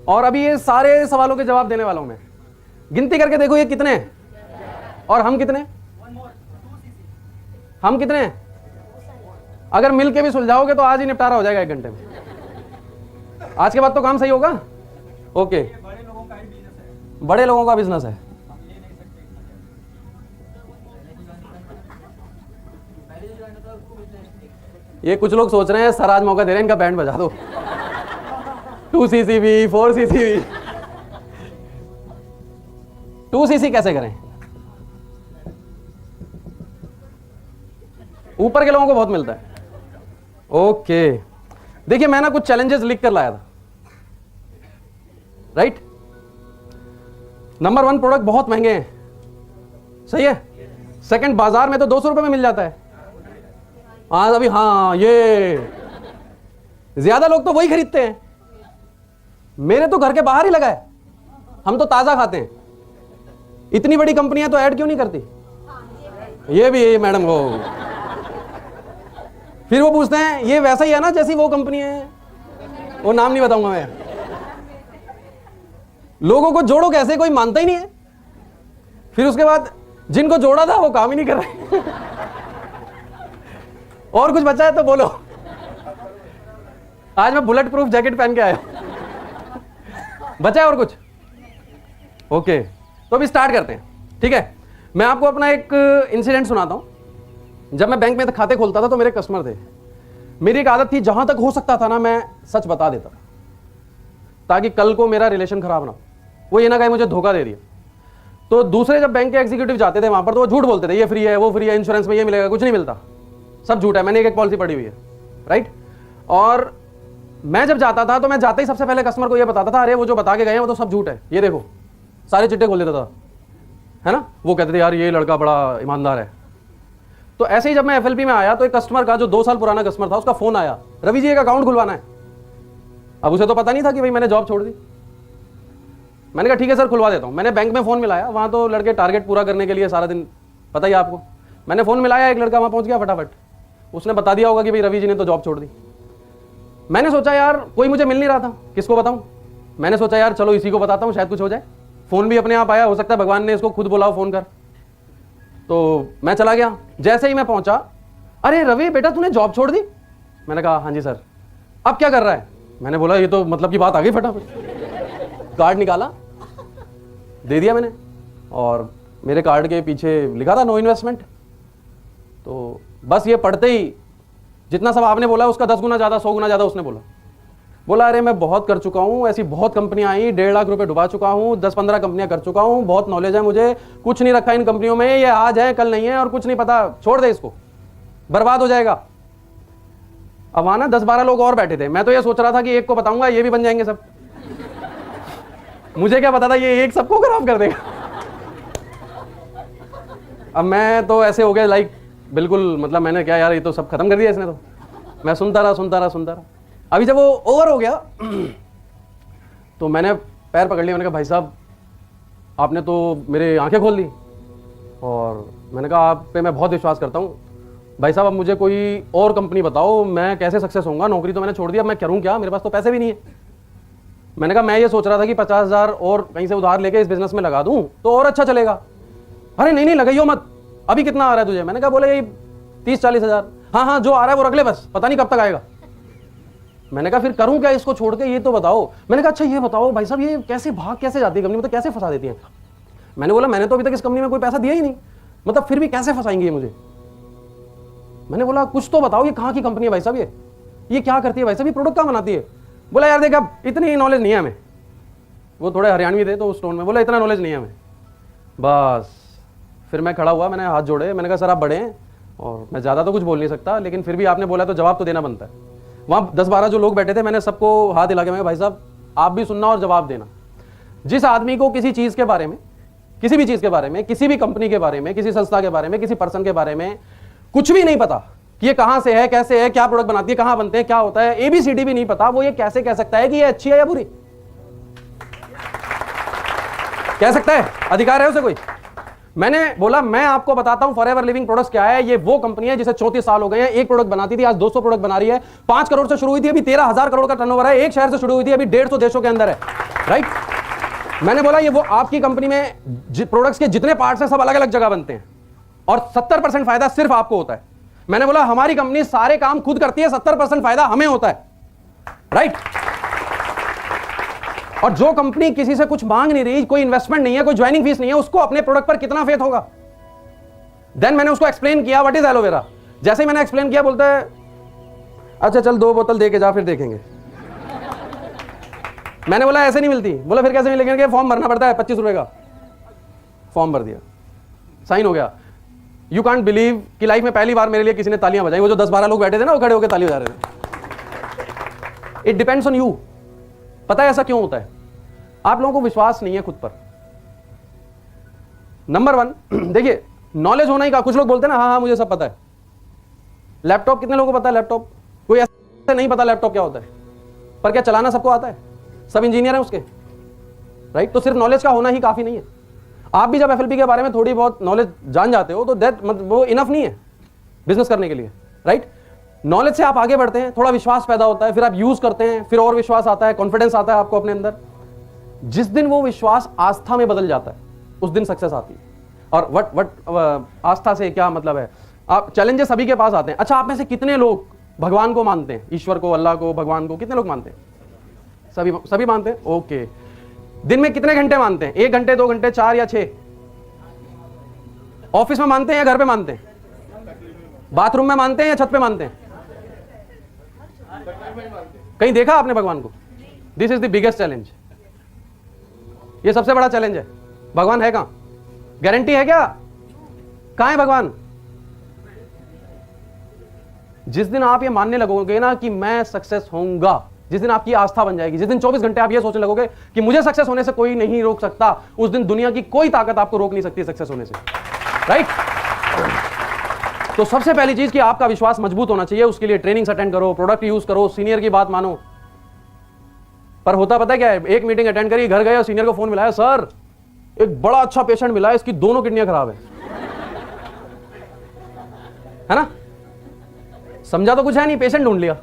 और अभी ये सारे सवालों के जवाब देने वाला हूं मैं। गिनती करके देखो ये कितने हैं और हम कितने? हम कितने हैं? अगर मिल के भी सुलझाओगे तो आज ही निपटारा हो जाएगा 1 घंटे में। आज के बाद तो काम सही होगा। ओके, बड़े लोगों का बिजनेस है। ये कुछ लोग सोच रहे हैं सर आज मौका दे रहे हैं, इनका बैंड बजा दो। 2cc भी, 4cc भी। 2cc कैसे करें? ऊपर के लोगों को बहुत मिलता है। ओके, देखिए मैं ना कुछ चैलेंजेस लिख कर लाया था, राइट? नंबर 1, प्रोडक्ट बहुत महंगे हैं, सही है। सेकंड, बाजार में तो 200 रुपए में मिल जाता है। हाँ अभी, हाँ ये ज्यादा लोग तो वही खरीदते हैं। मेरे तो घर के बाहर ही लगा है, हम तो ताजा खाते हैं। इतनी बड़ी कंपनियां तो ऐड क्यों नहीं करती? ये भी मैडम वो फिर वो पूछते हैं ये वैसा ही है ना जैसी वो कंपनी है, वो नाम नहीं बताऊंगा मैं। लोगों को जोड़ो कैसे, कोई मानता ही नहीं है। फिर उसके बाद जिनको जोड़ा था वो काम ही नहीं कर रहे। और कुछ बचा है तो बोलो। आज मैं बुलेट प्रूफ जैकेट पहन के आया हूं। बचा है और कुछ? ओके, तो अभी स्टार्ट करते हैं, ठीक है। मैं आपको अपना एक इंसिडेंट सुनाता हूं। जब मैं बैंक में खाते खोलता था तो मेरे कस्टमर थे। मेरी एक आदत थी, जहां तक हो सकता था ना मैं सच बता देता ताकि कल को मेरा रिलेशन खराब ना हो। वो ये ना कहे मुझे धोखा दे दिया। तो दूसरे जब बैंक के एग्जीक्यूटिव जाते थे वहां पर तो वो झूठ बोलते थे, ये फ्री है, वो फ्री है, इंश्योरेंस में ये मिलेगा, कुछ नहीं मिलता, सब झूठ है। मैंने एक पॉलिसी पढ़ी हुई है, राइट। और मैं जब जाता था तो मैं जाते ही सबसे पहले कस्टमर को ये बताता था, अरे वो जो बता के गए हैं वो तो सब झूठ है, ये देखो, सारे चिट्टे खोल देता था, है ना। वो कहते थे यार ये लड़का बड़ा ईमानदार है। तो ऐसे ही जब मैं एफएलपी में आया तो एक कस्टमर का जो 2 साल पुराना कस्टमर था, उसका फोन आया, रवि जी एक अकाउंट खुलवाना है। अब उसे तो पता नहीं था कि भाई मैंने जॉब छोड़ दी। मैंने कहा ठीक है सर खुलवा देता हूं। मैंने बैंक में फोन मिलाया, वहां तो लड़के टारगेट पूरा करने के लिए सारा दिन, पता ही आपको। मैंने फोन मिलाया, एक लड़का वहां पहुंच गया फटाफट, उसने बता दिया होगा कि भाई रवि जी ने तो जॉब छोड़ दी। मैंने सोचा यार कोई मुझे मिल नहीं रहा था, किसको बताऊं। मैंने सोचा यार चलो इसी को बताता हूं, शायद कुछ हो जाए। फोन भी अपने आप आया, हो सकता है भगवान ने इसको खुद बुलाओ फोन कर। तो मैं चला गया। जैसे ही मैं पहुंचा, अरे रवि बेटा तूने जॉब छोड़ दी? मैंने कहा हाँ जी सर। अब क्या कर रहा है? मैंने बोला ये तो मतलब की बात आ गई। फटाफट कार्ड निकाला, दे दिया मैंने, और मेरे कार्ड के पीछे लिखा था नो इन्वेस्टमेंट। तो बस ये पढ़ते ही जितना सब आपने बोला उसका 10 गुना ज़्यादा, 100 गुना ज़्यादा उसने बोला अरे मैं बहुत कर चुका हूँ, ऐसी बहुत कंपनियां आई, 1.5 लाख रुपए डुबा चुका हूँ, 10-15 कंपनियां कर चुका हूँ, बहुत नॉलेज है मुझे, कुछ नहीं रखा इन कंपनियों में, ये आज है कल नहीं है और कुछ नहीं पता, छोड़ दे इसको, बर्बाद हो जाएगा। अब वहां ना 10-12 लोग और बैठे थे। मैं तो ये सोच रहा था कि एक को बताऊंगा ये भी बन जाएंगे सब। मुझे क्या पता था ये एक सबको खराब कर देगा। अब मैं तो ऐसे हो गया लाइक बिल्कुल, मतलब मैंने क्या यार ये तो सब खत्म कर दिया इसने तो। मैं सुनता रहा। अभी जब वो ओवर हो गया तो मैंने पैर पकड़ लिया, मैंने कहा भाई साहब आपने तो मेरे आंखें खोल दी, और मैंने कहा आप पे मैं बहुत विश्वास करता हूँ भाई साहब, अब मुझे कोई और कंपनी बताओ, मैं कैसे सक्सेस होऊंगा, नौकरी तो मैंने छोड़ दिया, अब मैं करूँ क्या, मेरे पास तो पैसे भी नहीं है। मैंने कहा मैं ये सोच रहा था कि 50,000 और कहीं से उधार लेके इस बिजनेस में लगा दूं तो और अच्छा चलेगा। अरे नहीं लगाइयो मत, अभी कितना आ रहा है तुझे? मैंने कहा बोले ये 30-40 हज़ार। हाँ जो आ रहा है वो रख ले, बस पता नहीं कब तक आएगा। मैंने कहा फिर करूं क्या इसको छोड़ के, ये तो बताओ। मैंने कहा अच्छा ये बताओ भाई साहब, ये कैसे भाग कैसे जाती है कंपनी, मतलब कैसे फंसा देती है? मैंने बोला मैंने तो अभी तक इस कंपनी में कोई पैसा दिया ही नहीं, मतलब फिर भी कैसे फंसाएंगे ये मुझे? मैंने बोला कुछ तो बताओ, ये कहाँ की कंपनी है भाई साहब, ये क्या करती है भाई साहब, ये प्रोडक्ट क्या बनाती है? बोला यार देख अब इतनी नॉलेज नहीं है हमें। वो थोड़े हरियाणवी थे तो उस टोन में बोला इतना नॉलेज नहीं है हमें। बस फिर मैं खड़ा हुआ, मैंने हाथ जोड़े, मैंने कहा सर आप बड़े हैं और मैं ज़्यादा तो कुछ बोल नहीं सकता, लेकिन फिर भी आपने बोला तो जवाब तो देना बनता है। वहाँ 10-12 जो लोग बैठे थे, मैंने सबको हाथ हिला के मैं भाई साहब आप भी सुनना और जवाब देना। जिस आदमी को किसी चीज़ के बारे में, किसी भी चीज़ के बारे में, किसी भी कंपनी के बारे में, किसी संस्था के बारे में, किसी पर्सन के बारे में कुछ भी नहीं पता कि ये कहाँ से है, कैसे है, क्या प्रोडक्ट बनाती है, कहाँ बनते हैं, क्या होता है, ABCD भी नहीं पता, वो ये कैसे कह सकता है कि ये अच्छी है या बुरी? कह सकता है? अधिकार है उसे कोई? मैंने बोला मैं आपको बताता हूं फॉरएवर लिविंग प्रोडक्ट्स क्या है। ये वो कंपनी है जिसे 34 साल हो गए हैं, एक प्रोडक्ट बनाती थी, आज 200 प्रोडक्ट बना रही है। 5 करोड़ से शुरू हुई थी, अभी 13,000 करोड़ का टर्नओवर है। एक शहर से शुरू हुई थी, अभी 150 देशों के अंदर है। राइट? मैंने बोला ये वो आपकी कंपनी में प्रोडक्ट्स के जितने पार्ट्स हैं सब अलग अलग जगह बनते हैं और 70% फायदा सिर्फ आपको होता है। मैंने बोला हमारी कंपनी सारे काम खुद करती है, 70% फायदा हमें होता है। राइट? और जो कंपनी किसी से कुछ मांग नहीं रही, कोई इन्वेस्टमेंट नहीं है, कोई ज्वाइनिंग फीस नहीं है, उसको अपने प्रोडक्ट पर कितना फेथ होगा? देन मैंने उसको एक्सप्लेन किया व्हाट इज एलोवेरा। जैसे ही मैंने एक्सप्लेन किया बोलता है अच्छा चल 2 बोतल दे के जा, फिर देखेंगे। मैंने बोला ऐसे नहीं मिलती। बोला फिर कैसे मिलेंगे? फॉर्म भरना पड़ता है 25 रुपए का। फॉर्म भर दिया, साइन हो गया। यू कांट बिलीव कि लाइफ में पहली बार मेरे लिए किसी ने तालियां बजाई। वो जो 10-12 लोग बैठे थे ना, वो खड़े होकर ताली बजा रहे थे। It depends on you. पता है ऐसा क्यों होता है? आप लोगों को विश्वास नहीं है खुद पर। नंबर 1 देखिए, नॉलेज होना ही का। कुछ लोग बोलते हैं ना हाँ मुझे सब पता है। लैपटॉप कितने लोगों को पता है? लैपटॉप कोई ऐसे नहीं पता लैपटॉप क्या होता है, पर क्या चलाना सबको आता है? सब इंजीनियर हैं उसके। राइट? तो सिर्फ नॉलेज का होना ही काफी नहीं है। आप भी जब FLP के बारे में थोड़ी बहुत नॉलेज जान जाते हो तो दैट वो इनफ नहीं है बिजनेस करने के लिए। राइट? नॉलेज से आप आगे बढ़ते हैं, थोड़ा विश्वास पैदा होता है, फिर आप यूज करते हैं, फिर और विश्वास आता है, कॉन्फिडेंस आता है आपको अपने अंदर। जिस दिन वो विश्वास आस्था में बदल जाता है उस दिन सक्सेस आती है। और वट आस्था से क्या मतलब है? आप चैलेंजेस सभी के पास आते हैं। अच्छा, आप में से कितने लोग भगवान को मानते हैं? ईश्वर को, अल्लाह को, भगवान को कितने लोग मानते हैं? सभी मानते हैं। ओके। दिन में कितने घंटे मानते हैं? 1 घंटे, 2 घंटे, 4 या 6? ऑफिस में मानते हैं या घर पे मानते हैं? बाथरूम में मानते हैं या छत पे मानते हैं? कहीं देखा आपने भगवान को? This is the biggest challenge. ये सबसे बड़ा चैलेंज है। भगवान है कहां? गारंटी है क्या? कहां है भगवान? जिस दिन आप ये मानने लगोगे ना कि मैं सक्सेस होऊंगा, जिस दिन आपकी आस्था बन जाएगी, जिस दिन 24 घंटे आप ये सोचने लगोगे कि मुझे सक्सेस होने से कोई नहीं रोक सकता, उस दिन दुनिया की कोई ताकत आपको रोक नहीं सकती सक्सेस होने से। राइट? तो सबसे पहली चीज कि आपका विश्वास मजबूत होना चाहिए। उसके लिए ट्रेनिंग्स अटेंड करो, प्रोडक्ट यूज करो, सीनियर की बात मानो। पर होता पता क्या है? एक मीटिंग अटेंड करी, घर गए और सीनियर को फोन मिलाया, सर एक बड़ा अच्छा पेशेंट मिला है, इसकी दोनों किडनियां खराब है ना? समझा तो कुछ है नहीं, पेशेंट ढूंढ लिया।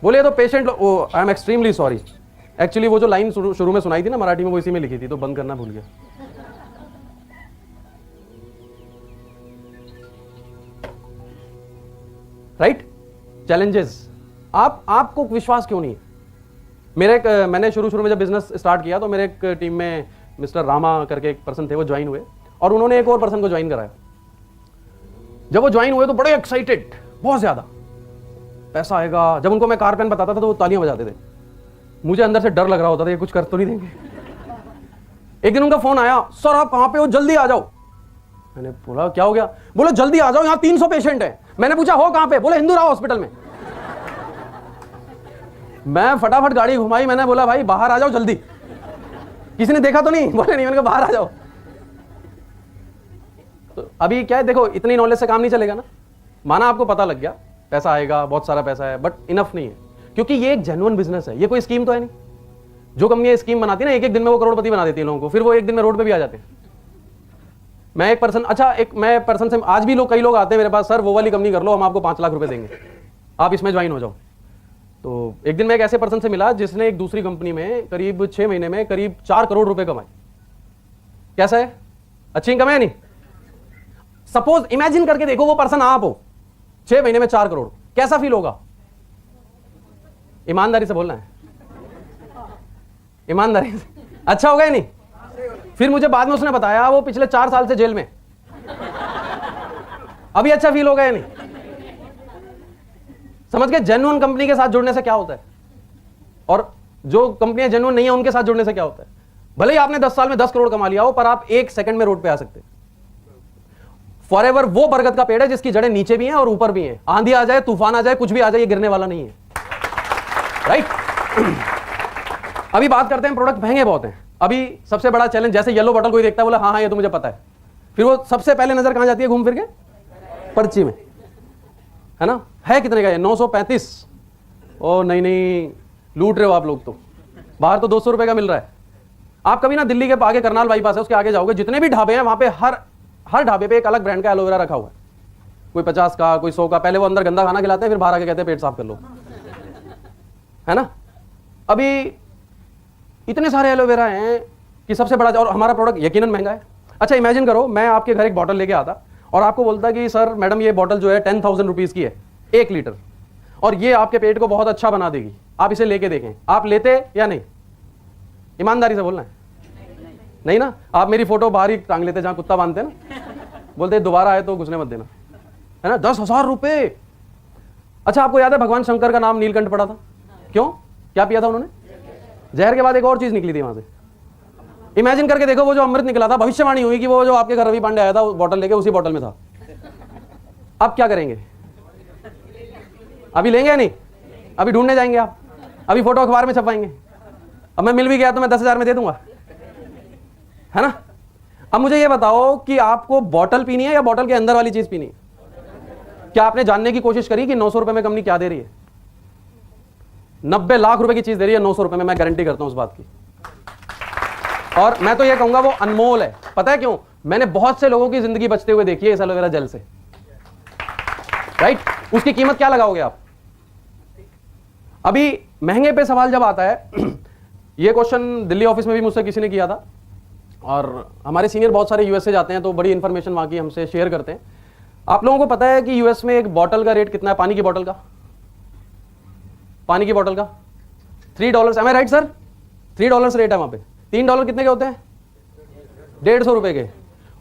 बोले तो patient, I am extremely sorry. Actually वो जो लाइन शुरू में सुनाई थी ना मराठी में, वो इसी में लिखी थी, तो बंद करना भूल गया। राइट? चैलेंजेस। आपको विश्वास क्यों नहीं है? मैंने शुरू में जब बिजनेस स्टार्ट किया तो मेरे एक टीम में मिस्टर रामा करके एक पर्सन थे, वो ज्वाइन हुए और उन्होंने एक और पर्सन को ज्वाइन कराया। जब वो ज्वाइन हुए तो बड़े एक्साइटेड, बहुत ज्यादा पैसा आएगा। जब उनको मैं कार पेन बताता था तो वो तालियां बजाते थे। मुझे अंदर से डर लग रहा होता था ये कुछ कर तो नहीं देंगे। एक दिन उनका फोन आया, सर आप कहां पे हो, जल्दी आ जाओ। मैंने बोला क्या हो गया? बोले जल्दी आ जाओ, यहां 300 पेशेंट है। मैंने पूछा हो कहां पे? बोले हिंदूराव हॉस्पिटल में। मैं फटाफट गाड़ी घुमाई, मैंने बोला भाई बाहर आ जाओ जल्दी, किसी ने देखा तो नहीं? बोले नहीं। मैंने कहा बाहर आ जाओ। तो अभी क्या है, देखो इतनी नॉलेज से काम नहीं चलेगा ना। माना आपको पता लग गया पैसा आएगा, बहुत सारा पैसा है, बट इनफ नहीं है, क्योंकि ये एक जेन्युइन बिजनेस है, ये कोई स्कीम तो है नहीं। जो कंपनी स्कीम बनाती है ना, एक एक दिन में वो करोड़पति बना देती है लोगों को, फिर वो एक दिन में रोड पे भी आ जाते हैं। मैं एक पर्सन से आज भी कई लोग आते हैं मेरे पास, सर वो वाली कंपनी कर लो, हम आपको 5 लाख रुपए देंगे, आप इसमें ज्वाइन हो जाओ। तो एक दिन मैं एक ऐसे पर्सन से मिला जिसने एक दूसरी कंपनी में करीब 6 महीने में करीब 4 करोड़ रुपए कमाए। कैसा है? अच्छी इनकम है नहीं? सपोज इमेजिन करके देखो वो पर्सन आप हो, 6 महीने में 4 करोड़, कैसा फील होगा? ईमानदारी से बोलना है, ईमानदारी से। अच्छा होगा या नहीं? फिर मुझे बाद में उसने बताया वो पिछले 4 साल से जेल में, अभी अच्छा फील होगा या नहीं? समझ गए जेन्युइन कंपनी के साथ जुड़ने से क्या होता है, और जो कंपनियां जेन्युइन नहीं है उनके साथ जुड़ने से क्या होता है। भले ही आपने 10 साल में 10 करोड़ कमा लिया हो, पर आप 1 सेकंड में रोड पे आ सकते हैं। फॉरएवर वो बरगद का पेड़ है जिसकी जड़ें नीचे भी हैं और ऊपर भी हैं, आंधी आ जाए, तूफान आ जाए, कुछ भी आ जाए, ये गिरने वाला नहीं है, राइट? अभी बात करते हैं, प्रोडक्ट महंगे बहुत हैं। अभी सबसे बड़ा चैलेंज, जैसे येलो बॉटल कोई देखता है बोला हाँ ये तो मुझे पता है, फिर वो सबसे पहले नजर कहां जाती है घूम फिर के? पर्ची में, है ना? है कितने का? 935। ओ नहीं, लूट रहे हो आप लोग तो। बाहर तो 200 रुपए का मिल रहा है। आप कभी ना दिल्ली के आगे करनाल बाईपास है, उसके आगे जाओगे, जितने भी ढाबे हैं वहां पे हर ढाबे पे एक अलग ब्रांड का एलोवेरा रखा हुआ है। कोई 50 का, कोई 100 का। पहले वो अंदर गंदा खाना खिलाते हैं, फिर बाहर आके कहते हैं पेट साफ कर लो, है ना? अभी इतने सारे एलोवेरा हैं कि सबसे बड़ा, और हमारा प्रोडक्ट यकीनन महंगा है। अच्छा इमेजिन करो मैं आपके घर एक बॉटल लेके आता और आपको बोलता कि सर मैडम ये बॉटल जो है 10,000 रुपीज की है, 1 लीटर, और ये आपके पेट को बहुत अच्छा बना देगी, आप इसे लेके देखें, आप लेते या नहीं? ईमानदारी से बोलना है, नहीं ना? आप मेरी फोटो बाहर ही टांग लेते जहां कुत्ता बांधते हैं ना, बोलते दोबारा आए तो घुसने मत देना, है ना? 10,000 रुपए। अच्छा आपको याद है भगवान शंकर का नाम नीलकंठ पड़ा था, क्यों? क्या पिया था उन्होंने? जहर के बाद एक और चीज निकली थी वहां से। इमेजिन करके देखो वो जो अमृत निकला था, भविष्यवाणी हुई कि वो जो आपके घर रवि पांडे आया था बॉटल लेके, उसी बॉटल में था। अब क्या करेंगे? अभी लेंगे या नहीं? अभी ढूंढने जाएंगे आप? अभी फोटो अखबार में छपाएंगे? अब मैं मिल भी गया तो मैं 10,000 में दे दूंगा, है ना? अब मुझे ये बताओ कि आपको बॉटल पीनी है या बॉटल के अंदर वाली चीज पीनी है? क्या आपने जानने की कोशिश करी कि 900 रुपए में कंपनी क्या दे रही है? 90 लाख रुपए की चीज दे रही है 900 रुपए में, मैं गारंटी करता हूं उस बात की। और मैं तो ये कहूंगा वो अनमोल है। पता है क्यों? मैंने बहुत से लोगों की जिंदगी बचते हुए देखी है इस एलोवेरा जेल से, राइट? उसकी कीमत क्या लगाओगे आप? अभी महंगे पे सवाल जब आता है ये क्वेश्चन दिल्ली ऑफिस में भी मुझसे किसी ने किया था, और हमारे सीनियर बहुत सारे यूएस से जाते हैं तो बड़ी इंफॉर्मेशन वहां की हमसे शेयर करते हैं। आप लोगों को पता है कि यूएस में एक बॉटल का रेट कितना है? पानी की बॉटल का, पानी की बॉटल का $3। एम आई राइट सर? $3 रेट है वहां पे। $3 कितने के होते हैं? 150 रुपए के।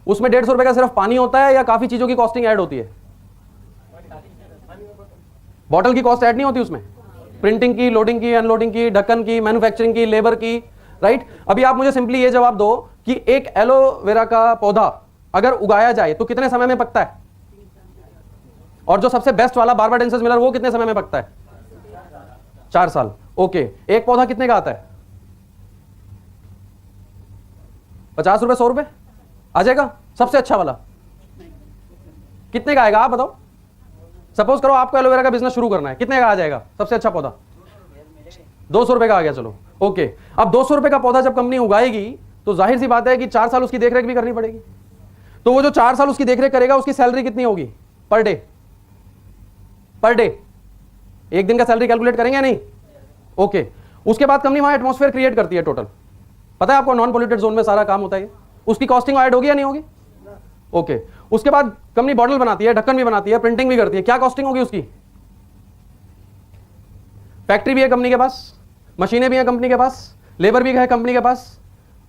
उसमें 150 रुपए का सिर्फ पानी होता है या काफी चीजों की कॉस्टिंग ऐड होती है? बॉटल की कॉस्ट ऐड नहीं होती उसमें? प्रिंटिंग की, लोडिंग की, अनलोडिंग की, ढक्कन की, मैन्युफैक्चरिंग की, लेबर की, राइट? अभी आप मुझे सिंपली ये जवाब दो कि एक एलोवेरा का पौधा अगर उगाया जाए तो कितने समय में पकता है? और जो सबसे बेस्ट वाला बार्बाडेंसिस मिलर वो कितने समय में पकता है? 4 साल। ओके, एक पौधा कितने का आता है? 50 रुपए, 100 रुपए आ जाएगा? सबसे अच्छा वाला कितने का आएगा आप बताओ? सपोज करो आपको एलोवेरा का बिजनेस शुरू करना है, कितने का आ जाएगा सबसे अच्छा पौधा? 200 रुपए का आ गया, चलो ओके। अब 200 रुपए का पौधा जब कंपनी उगाएगी तो जाहिर सी बात है कि 4 साल उसकी देखरेख भी करनी पड़ेगी। तो वो जो 4 साल उसकी देखरेख करेगा उसकी सैलरी कितनी होगी पर डे? पर डे एक दिन का सैलरी कैलकुलेट करेंगे नहीं? ओके। उसके बाद कंपनी वहां एटमॉस्फेयर क्रिएट करती है टोटल, पता है आपको? नॉन पोल्यूटेड जोन में सारा काम होता है। उसकी कॉस्टिंग ऐड होगी या नहीं होगी? ओके। उसके बाद कंपनी बॉटल बनाती है, ढक्कन भी बनाती है, प्रिंटिंग भी करती है, क्या कॉस्टिंग होगी उसकी? फैक्ट्री भी है कंपनी के पास, मशीनें भी हैं कंपनी के पास, लेबर भी है कंपनी के पास,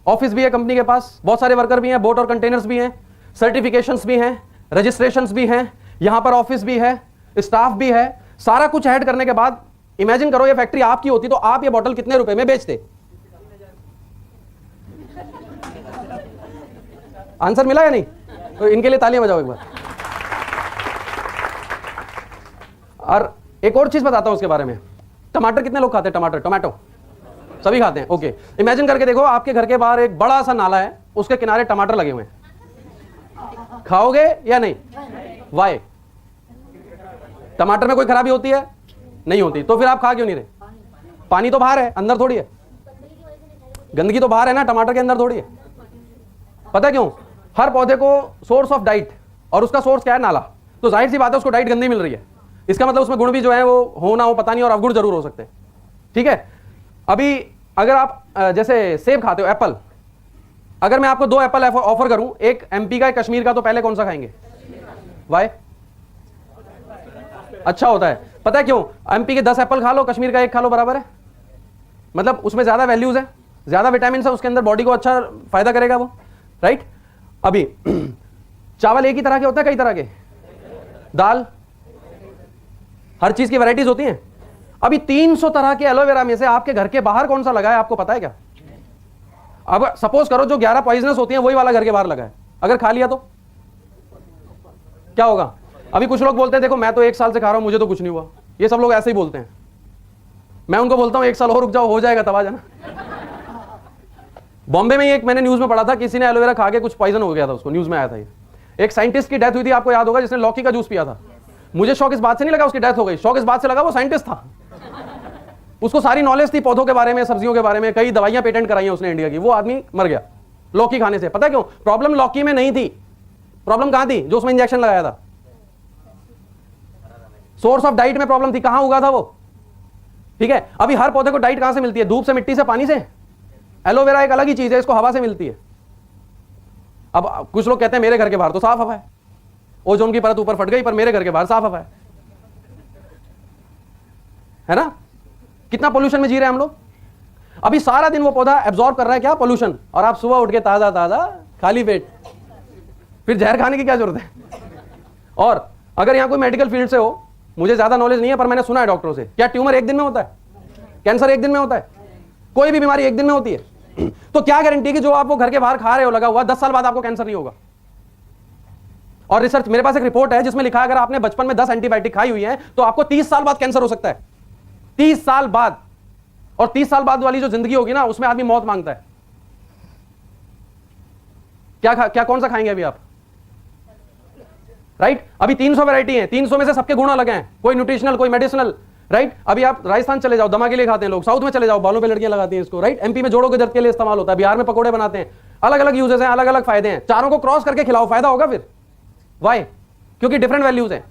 ऑफिस भी है कंपनी के पास, बहुत सारे वर्कर भी हैं, बोट और कंटेनर्स भी हैं, सर्टिफिकेशंस भी हैं, रजिस्ट्रेशंस भी हैं, यहां पर ऑफिस भी है, स्टाफ भी है। सारा कुछ ऐड करने के बाद इमेजिन करो ये फैक्ट्री आपकी होती तो आप ये बॉटल कितने रुपए में बेचते? आंसर मिला या नहीं? तो इनके लिए तालियां बजाओ एक बार। और एक और चीज बताता हूं उसके बारे में। टमाटर कितने लोग खाते हैं? टमाटर, टोमेटो सभी खाते हैं। ओके, इमेजिन करके देखो आपके घर के बाहर एक बड़ा सा नाला है, उसके किनारे टमाटर लगे हुए हैं, खाओगे या नहीं? वाई? टमाटर में कोई खराबी होती है? नहीं होती। तो फिर आप खा क्यों नहीं रहे? पानी तो बाहर है, अंदर थोड़ी है। गंदगी तो बाहर है ना, टमाटर के अंदर थोड़ी है। पता क्यों? हर पौधे को सोर्स ऑफ डाइट, और उसका सोर्स क्या है? नाला। तो जाहिर सी बात है उसको डाइट गंदी मिल रही है, इसका मतलब उसमें गुण भी जो है वो हो ना हो पता नहीं, और अवगुण जरूर हो सकते हैं। ठीक है, अभी अगर आप जैसे सेब खाते हो, एप्पल, अगर मैं आपको 2 एप्पल ऑफर करूं, एक एमपी का एक कश्मीर का, तो पहले कौन सा खाएंगे? वाई? अच्छा होता है। पता है क्यों? एमपी के 10 एप्पल खा लो, कश्मीर का 1 खा लो, बराबर है। मतलब उसमें ज्यादा वैल्यूज है, ज्यादा विटामिन है उसके अंदर, बॉडी को अच्छा फायदा करेगा वो, राइट। अभी चावल एक ही तरह के होते हैं, कई तरह के? दाल, हर चीज की वैरायटीज होती हैं। अभी 300 तरह के एलोवेरा में से आपके घर के बाहर कौन सा लगा है, आपको पता है क्या? अब सपोज करो जो 11 पॉइजनस होती हैं वही वाला घर के बाहर लगा है, अगर खा लिया तो क्या होगा? अभी कुछ लोग बोलते हैं देखो मैं तो 1 साल से खा रहा हूं, मुझे तो कुछ नहीं हुआ। ये सब लोग ऐसे ही बोलते हैं। मैं उनको बोलता हूं 1 साल और रुक जाओ, हो जाएगा, तब आ जाना। बॉम्बे में एक मैंने न्यूज में पढ़ा था, किसी ने एलोवेरा खा के कुछ पॉइजन हो गया था उसको, न्यूज में आया था ये। एक साइंटिस्ट की डेथ हुई थी, आपको याद होगा, जिसने लौकी का जूस पिया था। मुझे शौक इस बात से नहीं लगा उसकी डेथ हो गई, शौक इस बात से लगा वो साइंटिस्ट था, उसको सारी नॉलेज थी पौधों के बारे में, सब्जियों के बारे में, कई दवाइयां पेटेंट कराई हैं उसने इंडिया की। वो आदमी मर गया लौकी खाने से। पता क्यों? प्रॉब्लम लौकी में नहीं थी, प्रॉब्लम कहां थी? जो उसमें इंजेक्शन लगाया था। सोर्स ऑफ डाइट में प्रॉब्लम थी, कहां उगा था वो। ठीक है, अभी हर पौधे को डाइट कहां से मिलती है? धूप से, मिट्टी से, पानी से। एलोवेरा एक अलग ही चीज है, इसको हवा से मिलती है। अब कुछ लोग कहते हैं मेरे घर के बाहर तो साफ हवा है, ओजोन की परत ऊपर फट गई, पर मेरे घर के बाहर साफ हवा है ना? कितना पोल्यूशन में जी रहे हैं हम लोग। अभी सारा दिन वो पौधा एब्जॉर्ब कर रहा है क्या? पोल्यूशन। और आप सुबह उठ के ताजा ताजा खाली पेट, फिर जहर खाने की क्या जरूरत है? और अगर यहां कोई मेडिकल फील्ड से हो, मुझे ज्यादा नॉलेज नहीं है पर मैंने सुना है डॉक्टरों से, क्या ट्यूमर 1 दिन में होता है? कैंसर 1 दिन में होता है? कोई भी बीमारी 1 दिन में होती है? तो क्या गारंटी कि जो आप वो घर के बाहर खा रहे हो लगा हुआ, 10 साल बाद आपको कैंसर नहीं होगा? और रिसर्च, मेरे पास एक रिपोर्ट है जिसमें लिखा है अगर आपने बचपन में 10 एंटीबायोटिक खाई हुई है तो आपको 30 साल बाद कैंसर हो सकता है। 30 साल बाद। और 30 साल बाद वाली जो जिंदगी होगी ना, उसमें आदमी मौत मांगता है। क्या कौन सा खाएंगे अभी आप? राइट? अभी 300 वैरायटी है, 300 में से सबके गुण अलग हैं, कोई न्यूट्रिशनल, कोई मेडिसिनल। राइट? अभी आप राजस्थान चले जाओ, दमा के लिए खाते हैं लोग। साउथ में चले जाओ, बालों पे लड़कियां लगाती हैं इसको। राइट? एमपी में जोड़ों के दर्द के लिए इस्तेमाल होता है, बिहार में पकोड़े बनाते हैं। अलग अलग यूजेस हैं, अलग अलग फायदे हैं। चारों को क्रॉस करके खिलाओ, फायदा होगा फिर। वाई? क्योंकि डिफरेंट वैल्यूज हैं।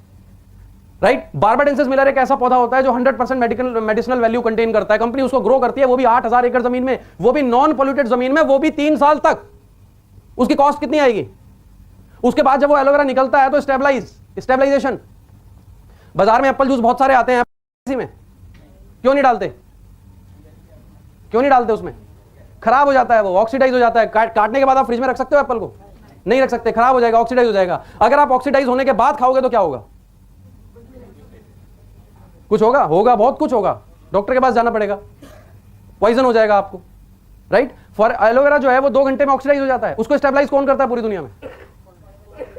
राइट? बारबाडेंसिस मिलर एक ऐसा पौधा होता है जो 100% मेडिसिनल वैल्यू कंटेन करता है। कंपनी उसको ग्रो करती है, वो भी 8000 एकड़ जमीन में, वो भी नॉन पोल्यूटेड जमीन में, वो भी 3 साल तक। उसकी कॉस्ट कितनी आएगी? उसके बाद जब वो एलोवेरा निकलता है तो स्टेबलाइजेशन। बाजार में एप्पल जूस बहुत सारे आते हैं, इसी में क्यों नहीं डालते? क्यों नहीं डालते? उसमें खराब हो जाता है, वो ऑक्सीडाइज हो जाता है। काटने के बाद आप फ्रिज में रख सकते हो एप्पल को? नहीं रख सकते, खराब हो जाएगा, ऑक्सीडाइज हो जाएगा। अगर आप ऑक्सीडाइज होने के बाद खाओगे तो क्या होगा? कुछ होगा? होगा, बहुत कुछ होगा। डॉक्टर के पास जाना पड़ेगा, पॉइजन हो जाएगा आपको। राइट? फॉर एलोवेरा जो है वो 2 घंटे में ऑक्सीडाइज हो जाता है। उसको स्टेबलाइज कौन करता है पूरी दुनिया में?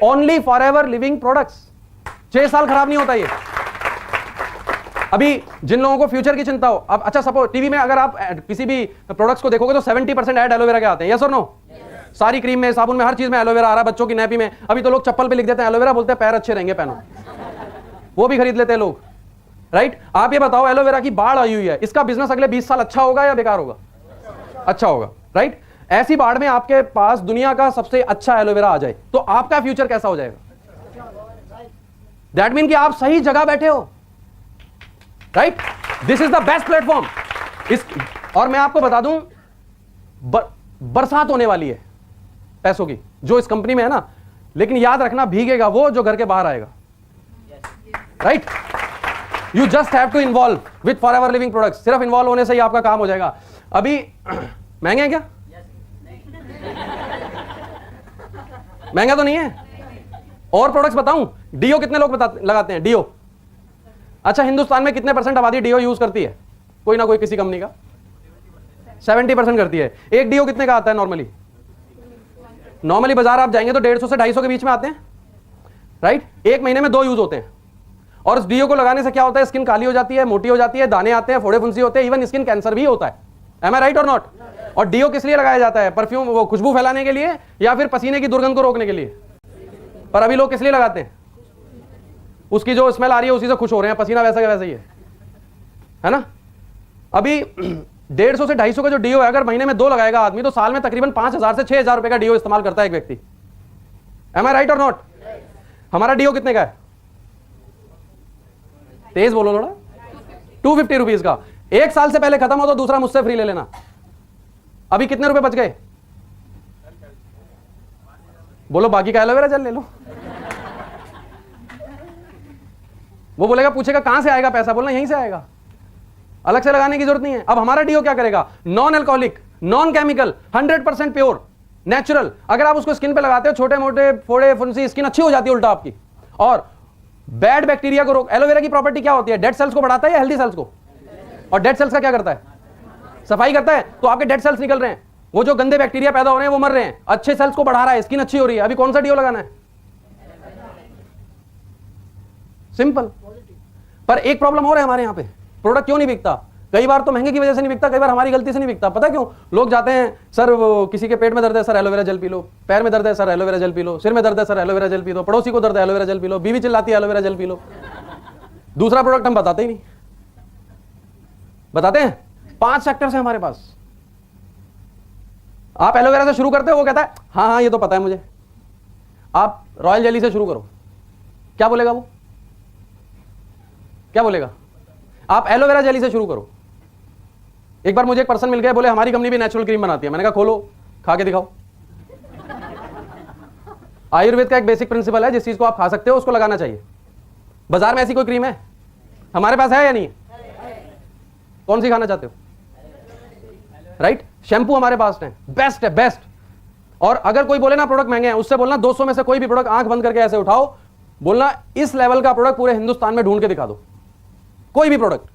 Only for ever living products. 6 साल खराब नहीं होता ये। अभी जिन लोगों को फ्यूचर की चिंता हो, अब अच्छा सपोज टीवी में अगर आप किसी भी प्रोडक्ट्स को देखोगे तो 70% ऐड एलोवेरा के आते हैं। यस और नो? सारी क्रीम में, साबुन में, हर चीज में एलोवेरा आ रहा है। बच्चों की नैपी में अभी तो लोग चप्पल पे लिख देते हैं एलोवेरा, बोलते हैं पैर अच्छे रहेंगे, पहनो। वो भी खरीद लेते हैं लोग। राइट? आप ये बताओ, एलोवेरा की बाढ़ आई हुई है, इसका बिजनेस अगले 20 साल अच्छा होगा या बेकार होगा? अच्छा होगा। राइट? ऐसी बाढ़ में आपके पास दुनिया का सबसे अच्छा एलोवेरा आ जाए तो आपका फ्यूचर कैसा हो जाएगा? दैट मीन कि आप सही जगह बैठे हो। Right? This is the best platform. और मैं आपको बता दूं, बरसात होने वाली है पैसों की जो इस कंपनी में है ना, लेकिन याद रखना भीगेगा वो जो घर के बाहर आएगा। Right? You just have to involve with forever living products. सिर्फ इन्वॉल्व होने से ही आपका काम हो जाएगा। अभी महंगे हैं क्या? महंगा तो नहीं है। और प्रोडक्ट्स बताऊं? डीओ कितने लोग लगाते हैं? डीओ। अच्छा, हिंदुस्तान में कितने % आबादी डीओ यूज करती है? कोई ना कोई किसी कंपनी का 70% करती है। एक डीओ कितने का आता है नॉर्मली? नॉर्मली बाजार आप जाएंगे तो 150 से 250 के बीच में आते हैं। राइट? 1 महीने में 2 यूज होते हैं। और उस डीओ को लगाने से क्या होता है? स्किन काली हो जाती है, मोटी हो जाती है, दाने आते हैं, फोड़े फुंसी होते हैं, इवन स्किन कैंसर भी होता है। एम आई राइट और नॉट? और डीओ किस लिए लगाया जाता है? परफ्यूम, वो खुशबू फैलाने के लिए या फिर पसीने की दुर्गंध को रोकने के लिए? पर अभी लोग किस लिए लगाते हैं? उसकी जो स्मेल आ रही है उसी से खुश हो रहे हैं, पसीना वैसा का वैसा ही है ना। अभी 150 से 250 का जो डीओ है, अगर महीने में 2 लगाएगा आदमी तो साल में तकरीबन 5000 से 6000 रुपए का डीओ इस्तेमाल करता है एक व्यक्ति। एम आई राइट और नॉट? हमारा डीओ कितने का है? तेज बोलो थोड़ा। 250 रुपीज का। 1 साल से पहले खत्म हो तो दूसरा मुझसे फ्री ले लेना। अभी कितने रुपए बच गए? बोलो बाकी का एलोवेरा जेल ले लो। वो बोलेगा, पूछेगा कहां से आएगा पैसा, बोलना यहीं से आएगा, अलग से लगाने की जरूरत नहीं है। अब हमारा डीओ क्या करेगा? Non alcoholic, non chemical, 100% pure, natural. अगर आप उसको स्किन पे लगाते हो, छोटे मोटे फोड़े फुंसी, स्किन अच्छी हो जाती है उल्टा आपकी, और बैड बैक्टीरिया को रोक। एलोवेरा की प्रॉपर्टी क्या होती है? डेड सेल्स को बढ़ाता है या हेल्दी सेल्स को? और डेड सेल्स का क्या करता है? सफाई करता है। तो आपके डेड सेल्स निकल रहे हैं, वो जो गंदे बैक्टीरिया पैदा हो रहे हैं वो मर रहे हैं, अच्छे सेल्स को बढ़ा रहा है, स्किन अच्छी हो रही है। अभी कौन सा डीओ लगाना है? सिंपल। पर एक प्रॉब्लम और है हमारे यहां पे, प्रोडक्ट क्यों नहीं बिकता? कई बार तो महंगे की वजह से नहीं बिकता, कई बार हमारी गलती से नहीं बिकता। पता क्यों? लोग जाते हैं, सर वो किसी के पेट में दर्द है, sir aloe vera gel P low, पैर में दर्द है, sir aloe vera gel P low, सिर में दर्द है, sir aloe vera gel P low, पड़ोसी को दर्द है, एलोवेरा जेल पी लो, बीवी चिल्लाती है, एलोवेरा जेल पी लो। दूसरा प्रोडक्ट हम बताते ही नहीं। बताते हैं 5 सेक्टर्स है हमारे पास। आप एलोवेरा से शुरू करते हो, वो कहता है हाँ हाँ ये तो पता है मुझे। आप रॉयल जेली से शुरू करो, क्या बोलेगा वो? क्या बोलेगा? आप एलोवेरा जेली से शुरू करो। एक बार मुझे एक पर्सन मिल गया, बोले हमारी कंपनी भी नेचुरल क्रीम बनाती है। मैंने कहा खोलो, खा के दिखाओ। आयुर्वेद का एक बेसिक प्रिंसिपल है, जिस चीज को आप खा सकते हो उसको लगाना चाहिए। बाजार में ऐसी कोई क्रीम है? हमारे पास है या नहीं? कौन सी खाना चाहते हो? राइट। शैम्पू हमारे पास है, बेस्ट है, बेस्ट। और अगर कोई बोले ना प्रोडक्ट महंगे हैं, उससे बोलना 200 में से कोई भी प्रोडक्ट आंख बंद करके ऐसे उठाओ, बोलना इस लेवल का प्रोडक्ट पूरे हिंदुस्तान में ढूंढ के दिखा दो, कोई भी प्रोडक्ट।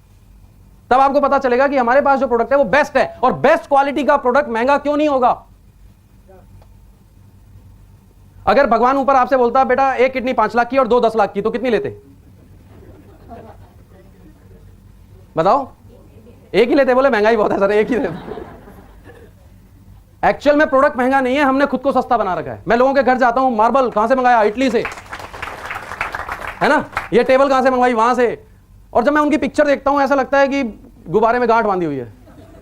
तब आपको पता चलेगा कि हमारे पास जो प्रोडक्ट है वो बेस्ट है। और बेस्ट क्वालिटी का प्रोडक्ट महंगा क्यों नहीं होगा? अगर भगवान ऊपर आपसे बोलता बेटा एक किडनी 5 लाख की और 2 10 लाख की, तो कितनी लेते? बताओ। एक ही लेते। बोले महंगाई बहुत है सर, एक ही लेते। एक्चुअल में प्रोडक्ट महंगा नहीं है, हमने खुद को सस्ता बना रखा है। मैं लोगों के घर जाता हूं, मार्बल कहां से मंगाया? इटली से, है ना। ये टेबल कहां से मंगवाई? वहां से। और जब मैं उनकी पिक्चर देखता हूं ऐसा लगता है कि गुब्बारे में गांठ बांधी हुई है,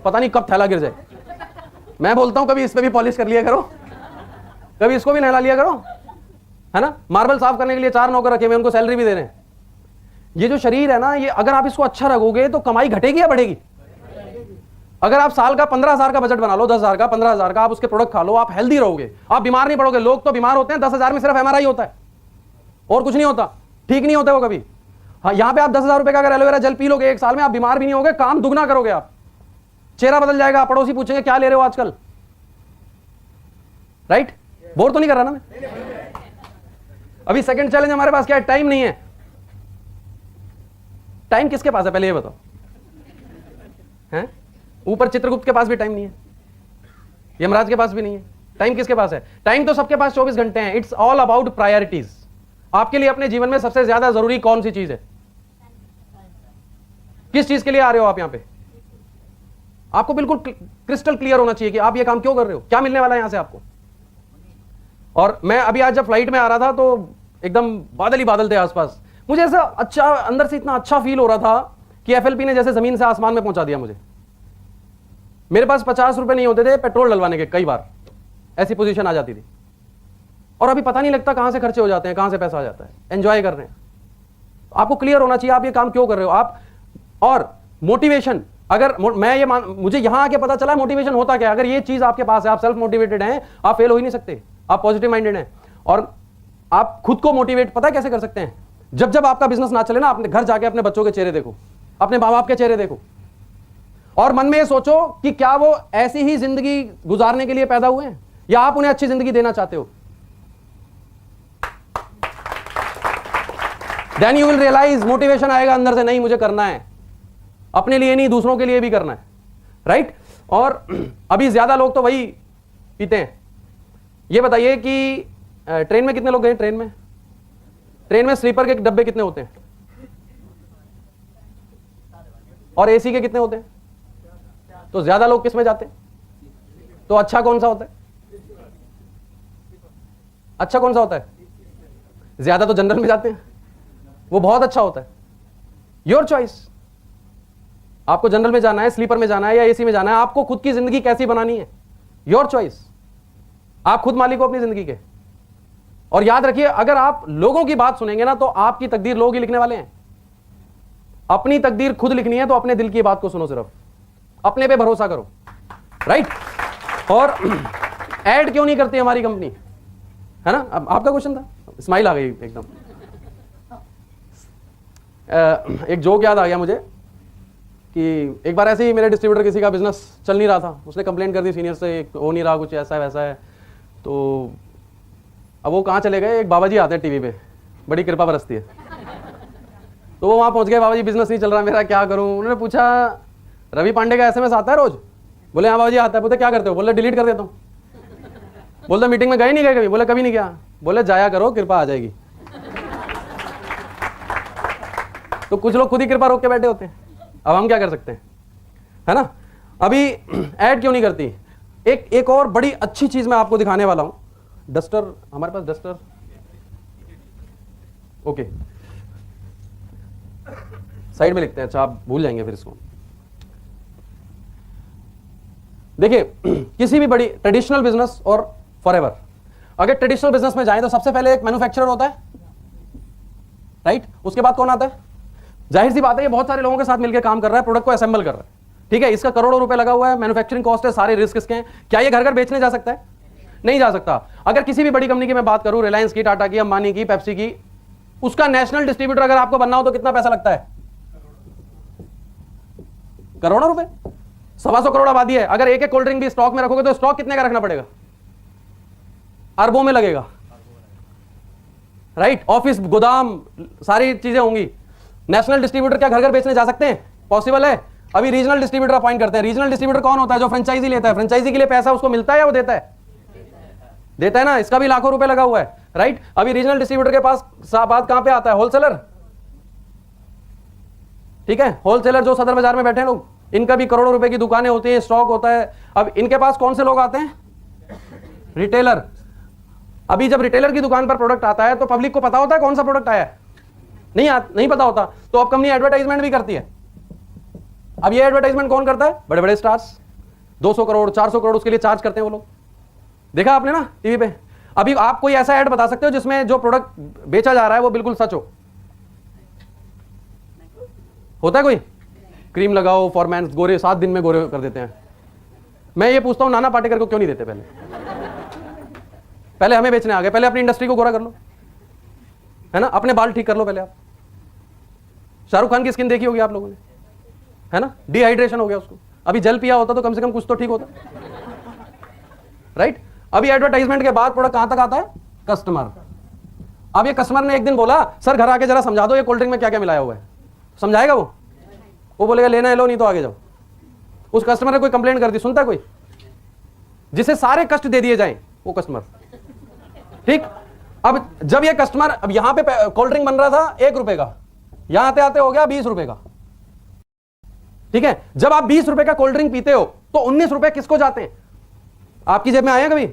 पता नहीं कब थैला गिर जाए। मैं बोलता हूं कभी इस पे भी पॉलिश कर लिया करो, कभी इसको भी नहला लिया करो, है ना। मार्बल साफ करने के लिए 4 नौकर रखे हुए, उनको सैलरी भी दे रहे हैं। ये जो शरीर है ना, ये अगर आप इसको अच्छा रखोगे तो कमाई घटेगी या बढ़ेगी? अगर आप साल का 15,000 का बजट बना लो, 10,000 का, 15,000 का, आप उसके प्रोडक्ट खा लो, आप हेल्दी रहोगे, आप बीमार नहीं पड़ोगे। लोग तो बीमार होते हैं 10,000 में सिर्फ एमआरआई होता है और कुछ नहीं होता, ठीक नहीं होता वो कभी। हाँ, यहां पे आप 10,000 रुपए का अगर एलोवेरा जेल पी लोगे 1 साल में, आप बीमार भी नहीं होगे, काम दुगना करोगे, आप चेहरा बदल जाएगा। पड़ोसी पूछेंगे क्या ले रहे हो आजकल, राइट। बोर तो नहीं कर रहा ना मैं? अभी सेकंड चैलेंज हमारे पास क्या है? टाइम नहीं है। टाइम किसके पास है पहले ये बताओ? हैं? ऊपर चित्रगुप्त के पास भी टाइम नहीं है, यमराज के पास भी नहीं है। टाइम किसके पास है? टाइम तो सबके पास 24 घंटे हैं। It's all about priorities. आपके लिए अपने जीवन में सबसे ज्यादा जरूरी कौन सी चीज है? किस चीज के लिए आ रहे हो आप यहां पे? आपको बिल्कुल क्रिस्टल क्लियर होना चाहिए कि आप ये काम क्यों कर रहे हो, क्या मिलने वाला है यहां से आपको। और मैं अभी आज जब फ्लाइट में आ रहा था तो एकदम बादल ही बादल थे आसपास। मुझे ऐसा अच्छा अंदर से इतना अच्छा फील हो रहा था कि एफएलपी ने जैसे जमीन से आसमान में पहुंचा दिया मुझे। मेरे पास 50 रुपए नहीं होते थे पेट्रोल डलवाने के, कई बार ऐसी पोजीशन आ जाती थी। और अभी पता नहीं लगता कहां से खर्चे हो जाते हैं, कहां से पैसा आ जाता है। एंजॉय कर रहे हैं। आपको क्लियर होना चाहिए आप ये काम क्यों कर रहे हो आप। और मोटिवेशन, अगर मैं ये मुझे यहां आके पता चला मोटिवेशन होता क्या। अगर ये चीज आपके पास है, आप सेल्फ मोटिवेटेड हैं, आप फेल हो ही नहीं सकते। आप पॉजिटिव माइंडेड हैं और आप खुद को मोटिवेट पता है कैसे कर सकते हैं? जब जब आपका बिजनेस ना चले ना, अपने घर जाके अपने बच्चों के चेहरे देखो, अपने माँ बाप के चेहरे देखो और मन में ये सोचो कि क्या वो ऐसी ही जिंदगी गुजारने के लिए पैदा हुए हैं या आप उन्हें अच्छी जिंदगी देना चाहते हो। Then you will realise, motivation आएगा अंदर से, नहीं मुझे करना है, अपने लिए नहीं दूसरों के लिए भी करना है, राइट। और अभी ज्यादा लोग तो वही पीते हैं। ये बताइए कि ट्रेन में कितने लोग गए? ट्रेन में स्लीपर के डब्बे कितने होते हैं और एसी के कितने होते हैं? तो ज्यादा लोग किस में जाते हैं? तो अच्छा कौन सा होता है? अच्छा कौन सा होता है? ज्यादा तो जनरल में जाते हैं, वो बहुत अच्छा होता है, योर चॉइस। आपको जनरल में जाना है, स्लीपर में जाना है या एसी में जाना है, आपको खुद की जिंदगी कैसी बनानी है, योर चॉइस। आप खुद मालिक हो अपनी जिंदगी के। और याद रखिए, अगर आप लोगों की बात सुनेंगे ना तो आपकी तकदीर लोग ही लिखने वाले हैं। अपनी तकदीर खुद लिखनी है तो अपने दिल की बात को सुनो, सिर्फ अपने पे भरोसा करो, राइट। और ऐड क्यों नहीं करती हमारी कंपनी, है ना? अब आपका क्वेश्चन था, स्माइल आ गई एकदम। एक जोक याद आ गया मुझे कि एक बार ऐसे ही मेरे डिस्ट्रीब्यूटर किसी का बिजनेस चल नहीं रहा था, उसने कंप्लेंट कर दी सीनियर से, हो नहीं रहा, कुछ ऐसा है वैसा है। तो अब वो कहाँ चले गए, एक बाबा जी आते हैं टीवी पे, बड़ी कृपा बरसती है, तो वो वहाँ पहुँच गए, बाबा जी बिजनेस नहीं चल रहा मेरा, क्या करूँ? उन्होंने पूछा, रवि पांडे का एसएमएस आता है रोज? बोले हाँ बाबा जी आता है। बोलते क्या करते हो? बोले डिलीट कर देता हूँ। बोलते मीटिंग में गए नहीं गए कभी? बोले कभी नहीं गया। बोले जाया करो, कृपा आ जाएगी। तो कुछ लोग खुद ही कृपा रोक के बैठे होते हैं, अब हम क्या कर सकते हैं, है ना? अभी ऐड क्यों नहीं करती? एक और बड़ी अच्छी चीज मैं आपको दिखाने वाला हूं। डस्टर, हमारे पास डस्टर, ओके, साइड में लिखते हैं। अच्छा, आप भूल जाएंगे फिर इसको। देखिए, किसी भी बड़ी ट्रेडिशनल बिजनेस और फॉरएवर, अगर ट्रेडिशनल बिजनेस में जाएं तो सबसे पहले एक मैन्युफैक्चरर होता है, राइट? उसके बाद कौन आता है? जाहिर सी बात है, ये बहुत सारे लोगों के साथ मिलकर काम कर रहा है, प्रोडक्ट को असेंबल कर रहा है, ठीक है? इसका करोड़ों रुपए लगा हुआ है, मैन्युफैक्चरिंग कॉस्ट है, सारे रिस्क इसके हैं। क्या ये घर घर बेचने जा सकता है? नहीं जा सकता। अगर किसी भी बड़ी कंपनी की मैं बात करूं, रिलायंस की, टाटा की, अंबानी की, पेप्सी की, उसका नेशनल डिस्ट्रीब्यूटर अगर आपको बनना हो तो कितना पैसा लगता है? करोड़ों रुपए। 125 करोड़ आबादी है, अगर एक एक कोल्ड ड्रिंक भी स्टॉक में रखोगे तो स्टॉक कितने का रखना पड़ेगा? अरबों में लगेगा, राइट? ऑफिस, गोदाम, सारी चीजें होंगी। नेशनल डिस्ट्रीब्यूटर क्या घर घर बेचने जा सकते हैं? पॉसिबल है? अभी रीजनल डिस्ट्रीब्यूटर अपॉइंट करते हैं। रीजनल डिस्ट्रीब्यूटर कौन होता है? जो फ्रेंचाइजी लेता है। फ्रेंचाइजी के लिए पैसा उसको मिलता है या वो देता है? देता है ना, इसका भी लाखों रुपए लगा हुआ है, राइट? अभी रीजनल डिस्ट्रीब्यूटर के पास बात कहां पे आता है? होलसेलर, ठीक है? होलसेलर जो सदर बाजार में बैठे हैं लोग, इनका भी करोड़ों रुपए की दुकानें होती है, स्टॉक होता है। अब इनके पास कौन से लोग आते हैं? रिटेलर। अभी जब रिटेलर की दुकान पर प्रोडक्ट आता है तो पब्लिक को पता होता है कौन सा प्रोडक्ट आया है? नहीं पता होता। तो अब कंपनी एडवर्टाइजमेंट भी करती है। अब ये एडवर्टाइजमेंट कौन करता है? बड़े बड़े स्टार्स। 200 करोड़ 400 करोड़ उसके लिए चार्ज करते हैं वो लोग। देखा आपने ना टीवी पे? अभी आप कोई ऐसा ऐड बता सकते हो जिसमें जो प्रोडक्ट बेचा जा रहा है वो बिल्कुल सच हो? होता है कोई? क्रीम लगाओ, फॉरमैन, गोरे 7 दिन में गोरे कर देते हैं। मैं ये पूछता हूं, नाना पाटेकर को क्यों नहीं देते? पहले हमें बेचने आ गए, पहले अपनी इंडस्ट्री को गोरा कर लो, है ना? अपने बाल ठीक कर लो पहले आप। शाहरुख खान की स्किन देखी होगी आप लोगों ने, है ना? डिहाइड्रेशन हो गया उसको, अभी जल पिया होता तो कम से कम कुछ तो ठीक होता, राइट? अभी एडवर्टाइजमेंट के बाद प्रोडक्ट कहां तक आता है? कस्टमर। अब ये कस्टमर ने एक दिन बोला, सर घर आके जरा समझा दो ये कोल्ड ड्रिंक में क्या क्या मिलाया हुआ है। समझाएगा वो बोलेगा लेना है लो, नहीं तो आगे जाओ। उस कस्टमर ने कोई कंप्लेंट कर दी, सुनता है कोई? जिसे सारे कष्ट दे दिए जाएं वो कस्टमर, ठीक? अब जब ये कस्टमर, अब यहां पे कोल्ड ड्रिंक बन रहा था 1 रुपए का, यहां आते आते हो गया 20 रुपए का, ठीक है? जब आप 20 रुपए का कोल्ड ड्रिंक पीते हो तो 19 रुपए किसको जाते हैं? आपकी जेब में आए हैं कभी?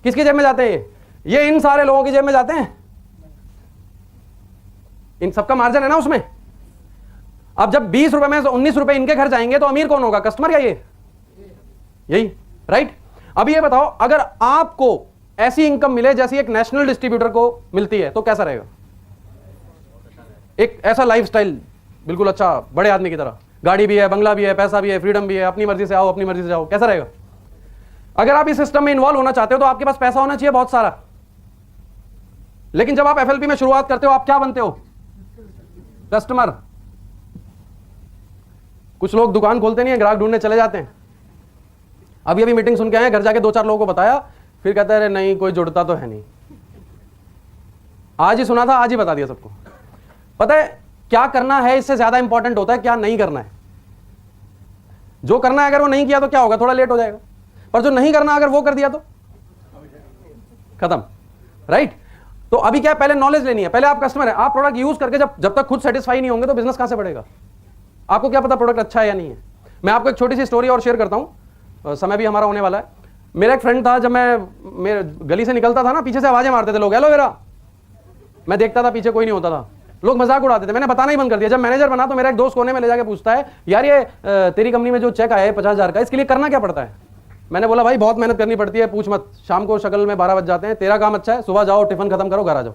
किसकी जेब में जाते हैं? ये इन सारे लोगों की जेब में जाते हैं। इन सबका मार्जिन है ना उसमें। अब जब 20 रुपए में से 19 रुपए इनके घर जाएंगे तो अमीर कौन होगा? कस्टमर या ये? यही, राइट? अब ये बताओ, अगर आपको ऐसी इनकम मिले जैसी एक नेशनल डिस्ट्रीब्यूटर को मिलती है तो कैसा रहेगा? एक ऐसा लाइफस्टाइल, बिल्कुल अच्छा, बड़े आदमी की तरह, गाड़ी भी है, बंगला भी है, पैसा भी है, फ्रीडम भी है, अपनी मर्जी से आओ, अपनी मर्जी से जाओ, कैसा रहेगा? अगर आप इस सिस्टम में इन्वॉल्व होना चाहते हो तो आपके पास पैसा होना चाहिए बहुत सारा। लेकिन जब आप एफएलपी में शुरुआत करते हो आप क्या बनते हो? कस्टमर। कुछ लोग दुकान खोलते नहीं है, ग्राहक ढूंढने चले जाते हैं। अभी मीटिंग सुन के आए, घर जाके 2-4 लोगों को बताया, फिर कहते हैं नहीं कोई जुड़ता तो है नहीं। आज ही सुना था, आज ही बता दिया सबको। पता है क्या करना है इससे ज्यादा इंपॉर्टेंट होता है क्या नहीं करना है। जो करना है अगर वो नहीं किया तो क्या होगा? थोड़ा लेट हो जाएगा। पर जो नहीं करना अगर वो कर दिया तो खत्म, राइट? तो अभी क्या है, पहले नॉलेज लेनी है। पहले आप कस्टमर है, आप प्रोडक्ट यूज करके जब तक खुद सेटिस्फाई नहीं होंगे तो बिजनेस कहां से बढ़ेगा? आपको क्या पता प्रोडक्ट अच्छा है या नहीं है? मैं आपको एक छोटी सी स्टोरी और शेयर करता हूं, समय भी हमारा होने वाला है। मेरा एक फ्रेंड था, जब मैं गली से निकलता था ना, पीछे से आवाजें मारते थे लोग, एलोवेरा। मैं देखता था पीछे कोई नहीं होता था, लोग मजाक उड़ाते थे, मैंने बताना ही बंद कर दिया। जब मैनेजर बना तो मेरा एक दोस्त कोने में ले जाके पूछता है, यार ये तेरी कंपनी में जो चेक आया है 50,000 का, इसके लिए करना क्या पड़ता है? मैंने बोला भाई बहुत मेहनत करनी पड़ती है, पूछ मत, शाम को शक्ल में 12 बज जाते हैं, तेरा काम अच्छा है, सुबह जाओ टिफिन खत्म करो घर आ जाओ।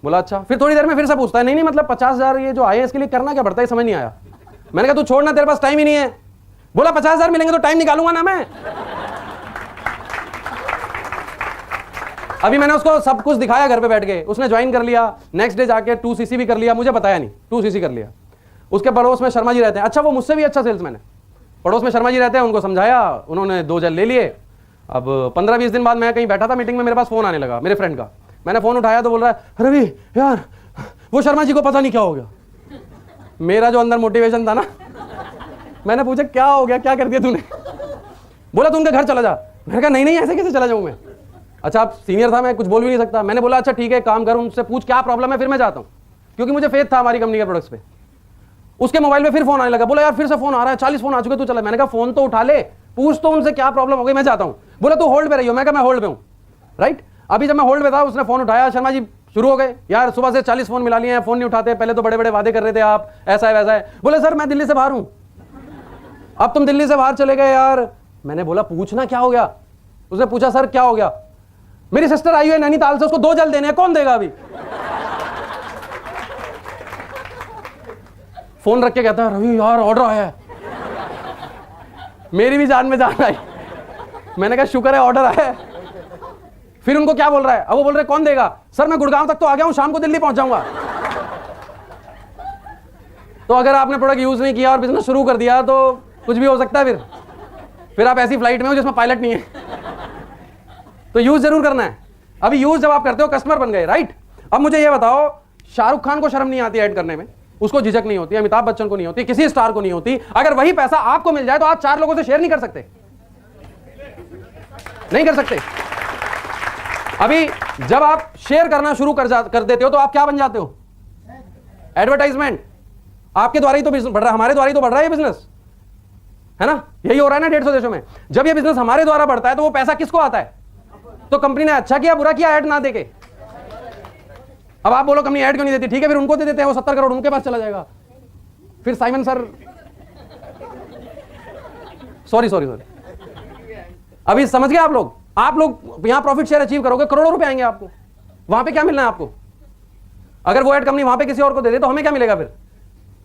बोला अच्छा। फिर थोड़ी देर में फिर से पूछता है, नहीं मतलब 50,000 ये जो आए इसके लिए करना क्या पड़ता है, समझ नहीं आया। मैंने कहा तू छोड़ना, तेरे पास टाइम ही नहीं है। बोला 50,000 मिलेंगे तो टाइम निकालूंगा ना मैं। अभी मैंने उसको सब कुछ दिखाया घर पे बैठ के, उसने ज्वाइन कर लिया, नेक्स्ट डे जाके 2cc भी कर लिया, मुझे बताया नहीं, 2cc कर लिया। उसके पड़ोस में शर्मा जी रहते हैं, अच्छा वो मुझसे भी अच्छा सेल्समैन है, पड़ोस में शर्मा जी रहते हैं, उनको समझाया, उन्होंने 2 जल ले लिए। अब 15-20 दिन बाद मैं कहीं बैठा था मीटिंग में, मेरे पास फोन आने लगा मेरे फ्रेंड का। मैंने फोन उठाया तो बोल रहा है, रवि यार वो शर्मा जी को पता नहीं क्या हो गया। मेरा जो अंदर मोटिवेशन था ना, मैंने पूछा क्या हो गया, क्या कर दिया तूने? बोला तू उनके घर चला जा। मैंने कहा नहीं ऐसे कैसे चला जाऊं मैं? अच्छा आप सीनियर था, मैं कुछ बोल भी नहीं सकता। मैंने बोला अच्छा ठीक है, काम कर, उनसे पूछ क्या प्रॉब्लम है, फिर मैं जाता हूं, क्योंकि मुझे फेथ था हमारी कंपनी के प्रोडक्ट्स पे। उसके मोबाइल में फिर फोन आने लगा, बोला यार फिर से फोन आ रहा है, 40 फोन आ चुके, तू चला। मैंने कहा फोन तो उठा ले, पूछ तो उनसे क्या प्रॉब्लम हो गई, मैं जाता हूं। बोला तू होल्ड पे रही हो। मैं कहा मैं होल्ड पे हूं, राइट। अभी जब मैं होल्ड पे था, उसने फोन उठाया, शर्मा जी शुरू हो गए, यार सुबह से 40 फोन मिला लिए हैं, फोन नहीं उठाते, पहले तो बड़े बड़े वादे कर रहे थे आप, ऐसा है वैसा है। बोले सर मैं दिल्ली से बाहर हूं। अब तुम दिल्ली से बाहर चले गए यार। मैंने बोला पूछना क्या हो गया? उसने पूछा सर क्या हो गया? मेरी सिस्टर आई है नैनीताल से, उसको 2 जल देने हैं, कौन देगा? अभी फोन रख के कहता है रवि यार ऑर्डर आया है। मेरी भी जान में जान आई। मैंने कहा शुक्र है ऑर्डर आया है। फिर उनको क्या बोल रहा है? अब वो बोल रहे कौन देगा? सर मैं गुड़गांव तक तो आ गया हूं, शाम को दिल्ली पहुंच जाऊंगा। तो अगर आपने प्रोडक्ट यूज नहीं किया और बिजनेस शुरू कर दिया तो कुछ भी हो सकता है। फिर आप ऐसी फ्लाइट में हो जिसमें पायलट नहीं है। तो यूज जरूर करना है। अभी यूज जब आप करते हो कस्टमर बन गए, राइट। अब मुझे ये बताओ, शाहरुख खान को शर्म नहीं आती ऐड करने में, उसको झिझक नहीं होती, अमिताभ बच्चन को नहीं होती, किसी स्टार को नहीं होती। अगर वही पैसा आपको मिल जाए तो आप 4 लोगों से शेयर नहीं कर सकते? नहीं कर सकते। अभी जब आप शेयर करना शुरू कर देते हो तो आप क्या बन जाते हो? एडवर्टाइजमेंट। आपके द्वारा ही तो बिजनेस बढ़ रहा है, हमारे द्वारा ही तो बढ़ रहा है ये बिजनेस, है ना? यही हो रहा है ना 150 देशों में। जब ये बिजनेस हमारे द्वारा बढ़ता है तो वो पैसा किसको आता है? तो कंपनी ने अच्छा किया बुरा किया ऐड ना देके। अब आप बोलो कंपनी ऐड क्यों नहीं देती, ठीक है फिर उनको दे देते हैं, वो 70 करोड़ उनके पास चला जाएगा। फिर साइमन सर सॉरी अभी समझ गए आप लोग यहां प्रॉफिट शेयर अचीव करोगे, करोड़ों रुपए आएंगे आपको। वहां पे क्या मिलना है आपको? अगर वो ऐड कंपनी वहां पे किसी और को दे दे तो हमें क्या मिलेगा?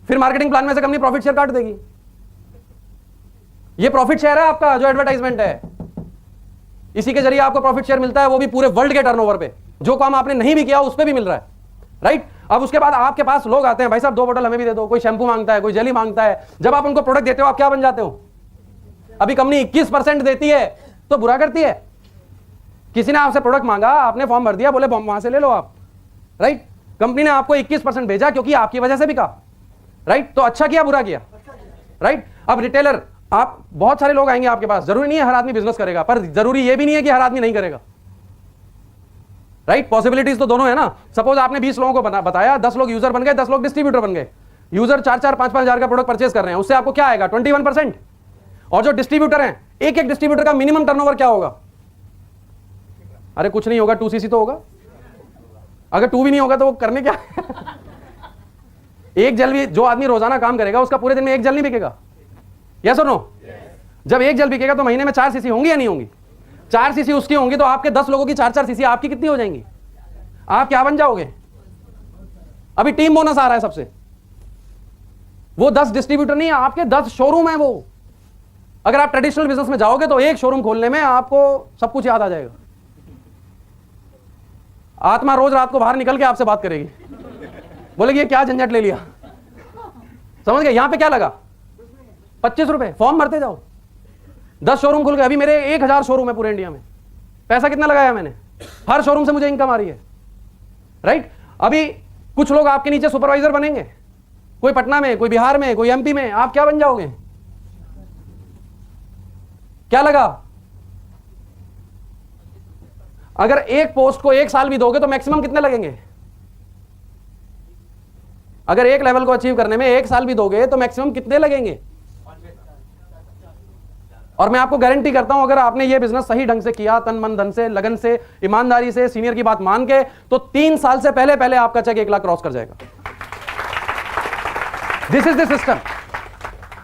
फिर मार्केटिंग प्लान में से कंपनी प्रॉफिट शेयर काट देगी। ये प्रॉफिट शेयर है आपका, जो एडवर्टाइजमेंट है, इसी के जरिए आपको प्रॉफिट शेयर मिलता है, वो भी पूरे वर्ल्ड के टर्नओवर पे। जो काम आपने नहीं भी किया उस पे भी मिल रहा है, राइट। अब उसके बाद आपके पास लोग आते हैं, भाई साहब 2 बोतल हमें भी दे दो, कोई शैंपू मांगता है, कोई जेली मांगता है। जब आप उनको प्रोडक्ट देते हो आप क्या बन जाते हो? अभी कंपनी 21% देती है तो बुरा करती है। किसी ने आपसे प्रोडक्ट मांगा, आपने फॉर्म भर दिया, बोले वहां से ले लो आप, राइट। कंपनी ने आपको 21% भेजा क्योंकि आपकी वजह से बिका, राइट। तो अच्छा किया बुरा किया, राइट। अब रिटेलर, आप बहुत सारे लोग आएंगे आपके पास, जरूरी नहीं है हर आदमी बिजनेस करेगा, पर जरूरी ये भी नहीं है कि हर आदमी नहीं करेगा, राइट। पॉसिबिलिटीज तो दोनों है ना। सपोज आपने 20 लोगों को बताया, 10 लोग यूजर बन गए, 10 लोग डिस्ट्रीब्यूटर बन गए। यूजर 4-4, 5-5 हजार का प्रोडक्ट परचेज कर रहे हैं, उससे आपको क्या आएगा? 21%। और जो डिस्ट्रीब्यूटर हैं, एक डिस्ट्रीब्यूटर का मिनिमम टर्नओवर क्या होगा? अरे कुछ नहीं होगा, 2cc तो होगा। अगर 2 भी नहीं होगा तो वो करने क्या? एक जल भी, जो आदमी रोजाना काम करेगा उसका पूरे दिन में 1 जल नहीं बिकेगा, यस और नो? जब 1 जल बिकेगा तो महीने में 4 cc होंगी या नहीं होंगी? 4 cc उसकी होंगी तो आपके 10 लोगों की 4-4 cc आपकी कितनी हो जाएंगी? आप क्या बन जाओगे? अभी टीम बोनस आ रहा है सबसे। वो 10 डिस्ट्रीब्यूटर नहीं है, आपके 10 शोरूम है वो। अगर आप ट्रेडिशनल बिजनेस में जाओगे तो एक शोरूम खोलने में आपको सब कुछ याद आ जाएगा। आत्मा रोज रात को बाहर निकल के आपसे बात करेगी, बोलेगी ये क्या झंझट ले लिया। समझ गए? यहां पे क्या लगा? 25 रुपए। फॉर्म भरते जाओ, 10 शोरूम खुल गए। अभी मेरे 1000 शोरूम है पूरे इंडिया में। पैसा कितना लगाया मैंने? हर शोरूम से मुझे इनकम आ रही है, राइट। अभी कुछ लोग आपके नीचे सुपरवाइजर बनेंगे, कोई पटना में, कोई बिहार में, कोई एमपी में। आप क्या बन जाओगे? क्या लगा? अगर एक पोस्ट को 1 साल भी दोगे तो मैक्सिमम कितने लगेंगे? अगर एक लेवल को अचीव करने में 1 साल भी दोगे तो मैक्सिमम कितने लगेंगे? और मैं आपको गारंटी करता हूं अगर आपने ये बिजनेस सही ढंग से किया, तन मन धन से, लगन से, ईमानदारी से, सीनियर की बात मान के, तो 3 साल से पहले पहले आपका चेक 1 लाख क्रॉस कर जाएगा। This is the system.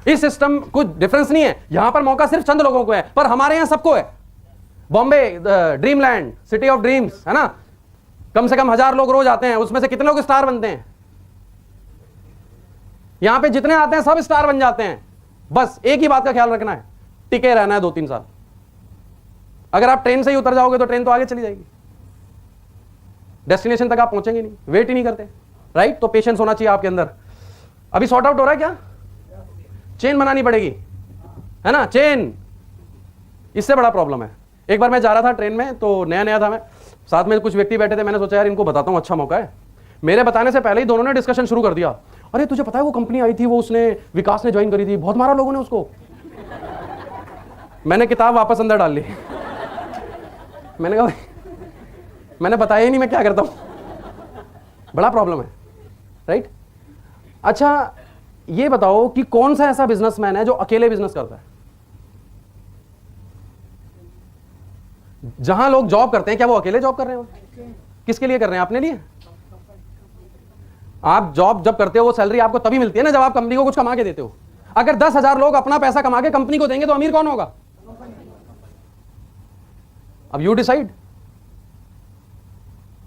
इस सिस्टम कुछ डिफरेंस नहीं है, यहां पर मौका सिर्फ चंद लोगों को है, पर हमारे यहां सबको है। Bombay dreamland, city of dreams है ना, कम से कम 1000 लोग रोज आते हैं, उसमें से कितने लोग स्टार बनते हैं? यहां पे जितने आते हैं सब स्टार बन जाते हैं। बस एक ही बात का ख्याल रखना है, टिके रहना है 2-3 साल। अगर आप ट्रेन से ही उतर जाओगे तो ट्रेन तो आगे चली जाएगी, डेस्टिनेशन तक आप पहुंचेंगे नहीं, वेट ही नहीं करते, राइट? तो पेशेंस होना चाहिए आपके अंदर। अभी सॉर्ट आउट हो रहा है क्या? चेन बनानी पड़ेगी, है ना, चेन। इससे बड़ा प्रॉब्लम है। एक बार मैं जा रहा था ट्रेन में, तो नया नया था, मैं साथ में कुछ व्यक्ति बैठे थे, मैंने सोचा यार इनको बताता हूं, अच्छा मौका है। मेरे बताने से पहले ही दोनों ने डिस्कशन शुरू कर दिया। अरे तुझे पता है वो कंपनी आई थी, वो उसने विकास ने ज्वाइन करी थी, बहुत मारा लोगों ने उसको। मैंने किताब वापस अंदर डाल ली। मैंने कहा मैंने बताया ही नहीं मैं क्या करता हूं। बड़ा प्रॉब्लम है, राइट? अच्छा ये बताओ कि कौन सा ऐसा बिजनेसमैन है जो अकेले बिजनेस करता है? जहां लोग जॉब करते हैं, क्या वो अकेले जॉब कर रहे हैं? किसके लिए कर रहे हैं? अपने लिए। आप जॉब जब करते हो वो सैलरी आपको तभी मिलती है ना जब आप कंपनी को कुछ कमा के देते हो। अगर 10,000 लोग अपना पैसा कमा के कंपनी को देंगे तो अमीर कौन होगा? अब यू डिसाइड,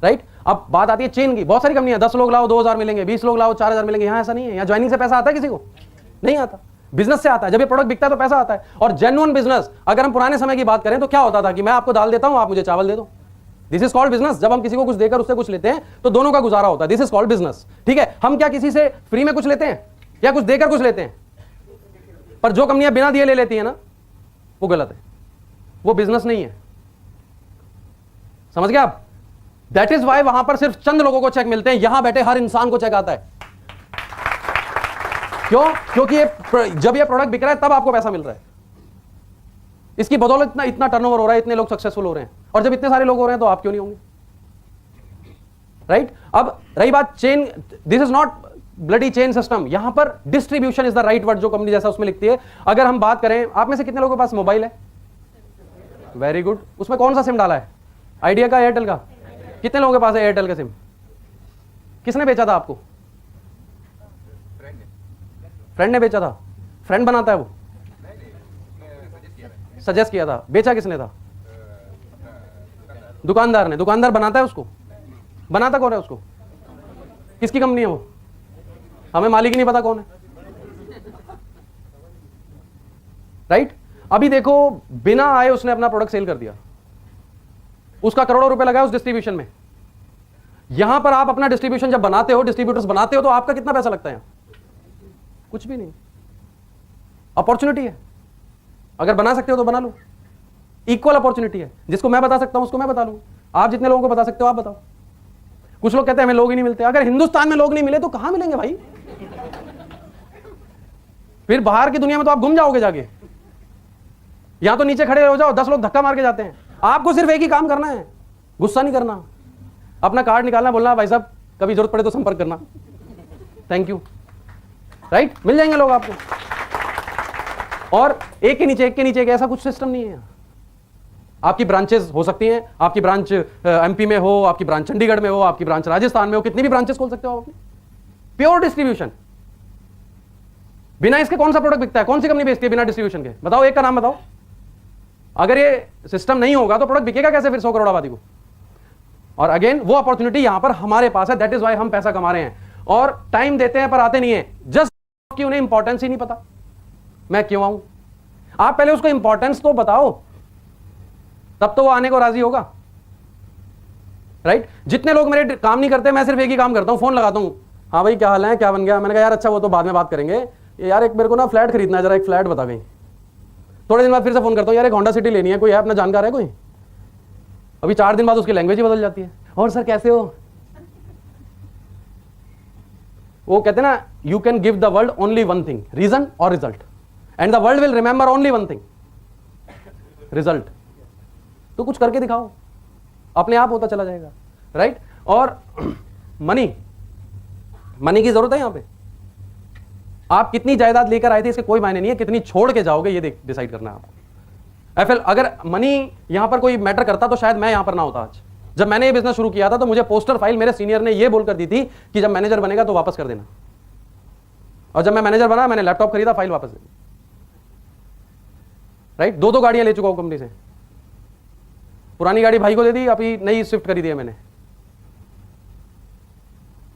राइट? अब बात आती है चेन की। बहुत सारी कंपनियां, 10 लोग लाओ 2,000 मिलेंगे, 20 लोग लाओ 4,000 मिलेंगे। यहां ऐसा नहीं है। यहां ज्वाइनिंग से पैसा आता है किसी को? नहीं आता। बिजनेस से आता है। जब ये प्रोडक्ट बिकता है तो पैसा आता है। और जेन्युइन बिजनेस, अगर हम पुराने समय की बात करें तो क्या होता था कि मैं आपको दाल देता हूं, आप मुझे चावल दे दो। This is called business. जब हम किसी को कुछ देकर उससे कुछ लेते हैं तो दोनों का गुजारा होता है। दिस इज कॉल्ड बिजनेस, ठीक है? हम क्या किसी से फ्री में कुछ लेते हैं या कुछ देकर कुछ लेते हैं? पर जो कंपनियां बिना दिए ले लेती है ना, वो गलत है, वो बिजनेस नहीं है। समझ गए आप? दैट इज वाई वहां पर सिर्फ चंद लोगों को चेक मिलते हैं, यहां बैठे हर इंसान को चेक आता है। क्यों? क्योंकि जब ये प्रोडक्ट बिक रहा है तब आपको पैसा मिल रहा है। इसकी बदौलत इतना टर्नओवर हो रहा है, इतने लोग सक्सेसफुल हो रहे हैं। और जब इतने सारे लोग हो रहे हैं तो आप क्यों नहीं होंगे, राइट? अब रही बात chain, this is not bloody chain system. यहां पर distribution is the right word, जो कंपनी जैसा उसमें लिखती है। अगर हम बात करें, आप में से कितने लोगों के पास मोबाइल है? Very good. उसमें कौन सा सिम डाला है? आइडिया का, एयरटेल का? कितने लोगों के पास है एयरटेल का सिम? किसने बेचा था आपको? फ्रेंड ने बेचा था। फ्रेंड बनाता है वो? सजेस्ट किया था। बेचा किसने था? दुकानदार ने। दुकानदार बनाता है उसको? बनाता कौन है उसको? किसकी कंपनी है वो? हमें मालिक ही नहीं पता कौन है, राइट? अभी देखो, बिना आए उसने अपना प्रोडक्ट सेल कर दिया, उसका करोड़ों रुपए लगा उस डिस्ट्रीब्यूशन में। यहां पर आप अपना डिस्ट्रीब्यूशन जब बनाते हो, डिस्ट्रीब्यूटर्स बनाते हो, तो आपका कितना पैसा लगता है? कुछ भी नहीं। अपॉर्चुनिटी है, अगर बना सकते हो तो बना लो। इक्वल अपॉर्चुनिटी है, जिसको मैं बता सकता हूं उसको मैं बता लूं। आप जितने लोगों को बता सकते हो आप बताओ। कुछ लोग कहते हैं हमें लोग ही नहीं मिलते। अगर हिंदुस्तान में लोग नहीं मिले तो कहां मिलेंगे भाई? फिर बाहर की दुनिया में तो आप घूम जाओगे जाके। यहां तो नीचे खड़े हो जाओ, 10 लोग धक्का मार के जाते हैं। आपको सिर्फ एक ही काम करना है, गुस्सा नहीं करना, अपना कार्ड निकालना, बोलना भाई साहब कभी जरूरत पड़े तो संपर्क करना, थैंक यू, राइट? मिल जाएंगे लोग आपको। और एक के नीचे एक ऐसा कुछ सिस्टम नहीं है। आपकी ब्रांचेस हो सकती हैं, आपकी ब्रांच एमपी में हो, आपकी ब्रांच चंडीगढ़ में हो, आपकी ब्रांच राजस्थान में हो, कितनी भी ब्रांचेस खोल सकते हो आप अपनी। Pure distribution. बिना इसके कौन सा प्रोडक्ट बिकता है? कौन सी कंपनी बेचती है बिना डिस्ट्रीब्यूशन के? बताओ, एक का नाम बताओ। अगर ये सिस्टम नहीं होगा तो प्रोडक्ट बिकेगा कैसे फिर 100 करोड़ आबादी को? और अगेन वो अपॉर्चुनिटी यहां पर हमारे पास है। दैट इज वाई हम पैसा कमा रहे हैं और टाइम देते हैं पर आते नहीं है, जस्ट कि उन्हें इंपॉर्टेंस ही नहीं पता मैं क्यों आऊं। आप पहले उसको इंपॉर्टेंस तो बताओ, तब तो वो आने को राजी होगा, राइट? जितने लोग मेरे काम नहीं करते, मैं सिर्फ एक ही काम करता हूं, फोन लगाता हूं, हाँ भाई क्या हाल है, क्या बन गया? मैंने कहा यार अच्छा वो तो बाद में बात करेंगे, यार एक मेरे को ना फ्लैट खरीदना है, जरा एक फ्लैट बता गई। थोड़े दिन बाद फिर से फोन करता हूं, यार एक होंडा सिटी लेनी है, कोई है अपना जानकार है कोई? अभी 4 दिन बाद उसकी लैंग्वेज ही बदल जाती है। और सर कैसे हो? वो कहते हैं ना, you can give the world only one thing, reason और result, and the world will remember only one thing, result. तो कुछ करके दिखाओ, अपने आप होता चला जाएगा, राइट? और मनी की जरूरत है यहां पे। आप कितनी जायदाद लेकर आए थे इसके कोई मायने नहीं है, कितनी छोड़ के जाओगे ये डिसाइड करना है आपको। एफएल, अगर मनी यहां पर कोई मैटर करता तो शायद मैं यहां पर ना होता आज। जब मैंने ये बिजनेस शुरू किया था तो मुझे पोस्टर फाइल मेरे सीनियर ने ये बोलकर दी थी कि जब मैनेजर बनेगा तो वापस कर देना, और जब मैं मैनेजर बना मैंने लैपटॉप खरीदा, फाइल वापस दे दी। राइट, 2 गाड़ियां ले चुका हूं कंपनी से, पुरानी गाड़ी भाई को दे दी, अभी नई स्विफ्ट खरीदी है मैंने।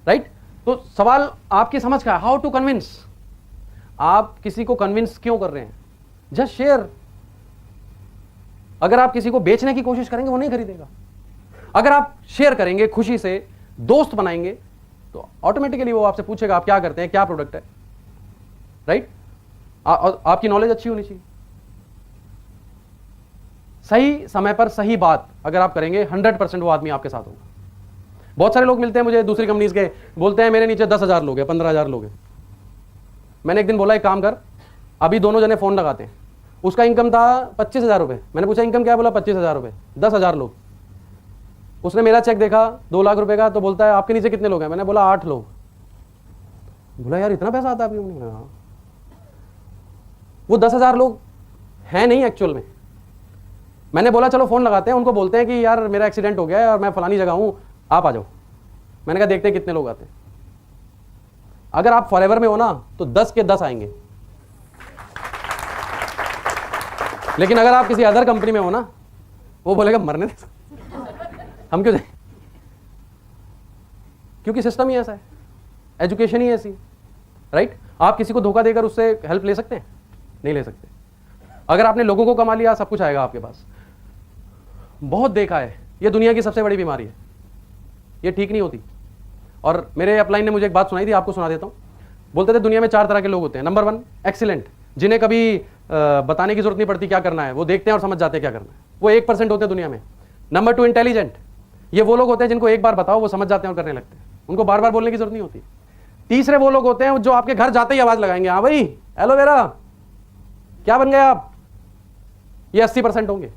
राइट, तो सवाल आपकी समझ का है, हाउ टू कन्विंस। आप किसी को कन्विंस क्यों कर रहे हैं? Just share. अगर आप किसी को बेचने की कोशिश करेंगे वो नहीं खरीदेगा। अगर आप शेयर करेंगे, खुशी से दोस्त बनाएंगे, तो ऑटोमेटिकली वो आपसे पूछेगा आप क्या करते हैं, क्या प्रोडक्ट है। राइट, आपकी नॉलेज अच्छी होनी चाहिए। सही समय पर सही बात अगर आप करेंगे 100% वो आदमी आपके साथ होगा। बहुत सारे लोग मिलते हैं मुझे दूसरी कंपनीज के, बोलते हैं मेरे नीचे 10,000 लोग हैं, 15,000 लोग हैं। मैंने एक दिन बोला एक काम कर, अभी दोनों जने फोन लगाते हैं। उसका इनकम था 25,000 रुपये। मैंने पूछा इनकम क्या है? बोला 25,000 रुपये, 10,000 लोग। उसने मेरा चेक देखा 2 लाख रुपए का, तो बोलता है आपके नीचे कितने लोग हैं? मैंने बोला 8 लोग। बोला यार इतना पैसा आता है आपके? हाँ। वो 10,000 लोग हैं नहीं एक्चुअल में। मैंने बोला चलो फोन लगाते हैं, उनको बोलते हैं कि यार मेरा एक्सीडेंट हो गया है और मैं फलानी जगह हूं, आप आ जाओ। मैंने कहा देखते हैं कितने लोग आते हैं। अगर आप फॉरएवर में हो ना तो 10 के 10 आएंगे, लेकिन अगर आप किसी अदर कंपनी में हो ना, वो बोलेगा मरने दे, हम क्यों जाए? क्योंकि सिस्टम ही ऐसा है, एजुकेशन ही ऐसी। राइट, आप किसी को धोखा देकर उससे हेल्प ले सकते हैं? नहीं ले सकते। अगर आपने लोगों को कमा लिया सब कुछ आएगा आपके पास। बहुत देखा है, ये दुनिया की सबसे बड़ी बीमारी है, ये ठीक नहीं होती। और मेरे अपलाइन ने मुझे एक बात सुनाई थी, आपको सुना देता हूं। बोलते थे दुनिया में 4 तरह के लोग होते हैं। नंबर 1 एक्सीलेंट, जिन्हें कभी बताने की जरूरत नहीं पड़ती क्या करना है, वो देखते हैं और समझ जाते हैं क्या करना है, वो 1% होते हैं दुनिया में। नंबर 2 इंटेलिजेंट, ये वो लोग होते हैं जिनको एक बार बताओ वो समझ जाते हैं और करने लगते हैं, उनको बार बार बोलने की जरूरत नहीं होती। तीसरे वो लोग होते हैं जो आपके घर जाते ही आवाज लगाएंगे, हाँ भाई एलोवेरा क्या बन गए आप, ये 80% होंगे।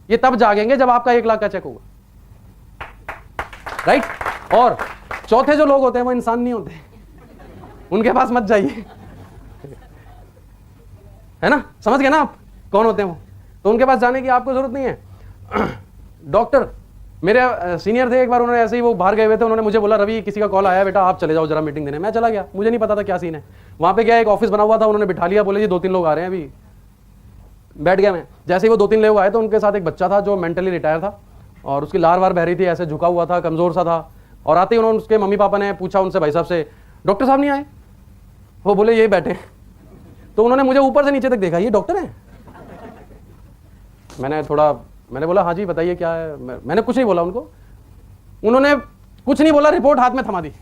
ये तब जागेंगे जब आपका 1 लाख का चेक होगा। राइट, और चौथे जो लोग होते हैं वो इंसान नहीं होते, उनके पास मत जाइए, है ना? समझ गए ना आप कौन होते हैं वो? तो उनके पास जाने की आपको जरूरत नहीं है। डॉक्टर मेरे सीनियर थे, एक बार उन्होंने ऐसे ही वो बाहर गए हुए थे, उन्होंने मुझे बोला रवि किसी का कॉल आया बेटा आप चले जाओ जरा मीटिंग देने। मैं चला गया, मुझे नहीं पता था क्या सीन है। वहां पे गया, एक ऑफिस बना हुआ था, उन्होंने बिठा लिया, बोले जी 2-3 लोग आ रहे हैं अभी। बैठ गया मैं। जैसे ही वो 2-3 लोग आए तो उनके साथ एक बच्चा था जो मेंटली रिटायर था और उसकी लार वार बह रही थी, ऐसे झुका हुआ था, कमजोर सा था। और आते ही उन्होंने उसके मम्मी पापा ने पूछा उनसे, भाई साहब से डॉक्टर साहब नहीं आए? वो बोले यही बैठे। तो उन्होंने मुझे ऊपर से नीचे तक देखा, ये डॉक्टर है? मैंने बोला हाँ जी बताइए क्या है। मैंने कुछ नहीं बोला उनको, उन्होंने कुछ नहीं बोला, रिपोर्ट हाथ में थमा दी।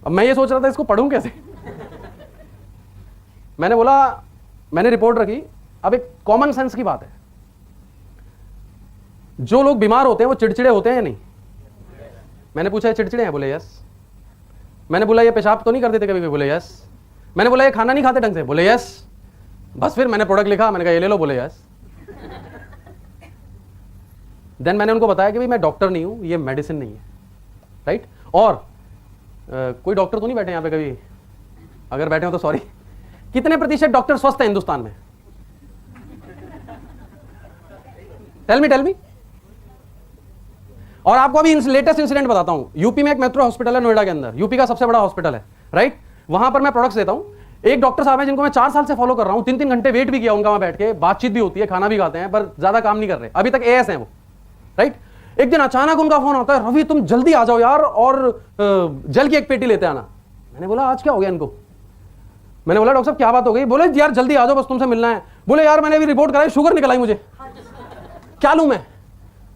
अब मैं ये सोच रहा था इसको पढ़ूं कैसे। मैंने बोला, मैंने रिपोर्ट रखी। अब एक कॉमन सेंस की बात है, जो लोग बीमार होते हैं वो चिड़चिड़े होते हैं या नहीं? मैंने पूछा ये चिड़चिड़े हैं? बोले यस। मैंने बोला ये पेशाब तो नहीं कर देते कभी? बोले यस। मैंने बोला ये खाना नहीं खाते ढंग से? बोले यस। बस फिर मैंने प्रोडक्ट लिखा, मैंने कहा ये ले लो। बोले यस। देन मैंने उनको बताया कि भाई मैं डॉक्टर नहीं हूं, ये मेडिसिन नहीं है। राइट, और कोई डॉक्टर तो नहीं बैठे यहां पे कभी? अगर बैठे हो तो सॉरी। कितने प्रतिशत डॉक्टर स्वस्थ हैं हिंदुस्तान में? Tell me. और आपको अभी लेटेस्ट इंसिडेंट बताता हूं। यूपी में एक मेट्रो हॉस्पिटल है नोएडा के अंदर, यूपी का सबसे बड़ा हॉस्पिटल है। राइट, वहां पर मैं प्रोडक्ट्स देता हूं। एक डॉक्टर साहब हैं जिनको मैं 4 साल से फॉलो कर रहा हूं, 3-3 घंटे वेट भी किया उनका, वहां बैठ के बातचीत भी होती है, खाना भी खाते हैं, पर ज्यादा काम नहीं कर रहे अभी तक, एएस हैं वो। राइट, एक दिन अचानक उनका फोन आता है, रवि तुम जल्दी आ जाओ यार और जल की एक पेटी लेते आना। मैंने बोला आज क्या हो गया इनको? मैंने बोला डॉक्टर साहब क्या बात हो गई? बोले यार जल्दी आ जाओ बस तुमसे मिलना है। बोले यार मैंने अभी रिपोर्ट कराई, शुगर निकल आई मुझे, क्या लूं मैं?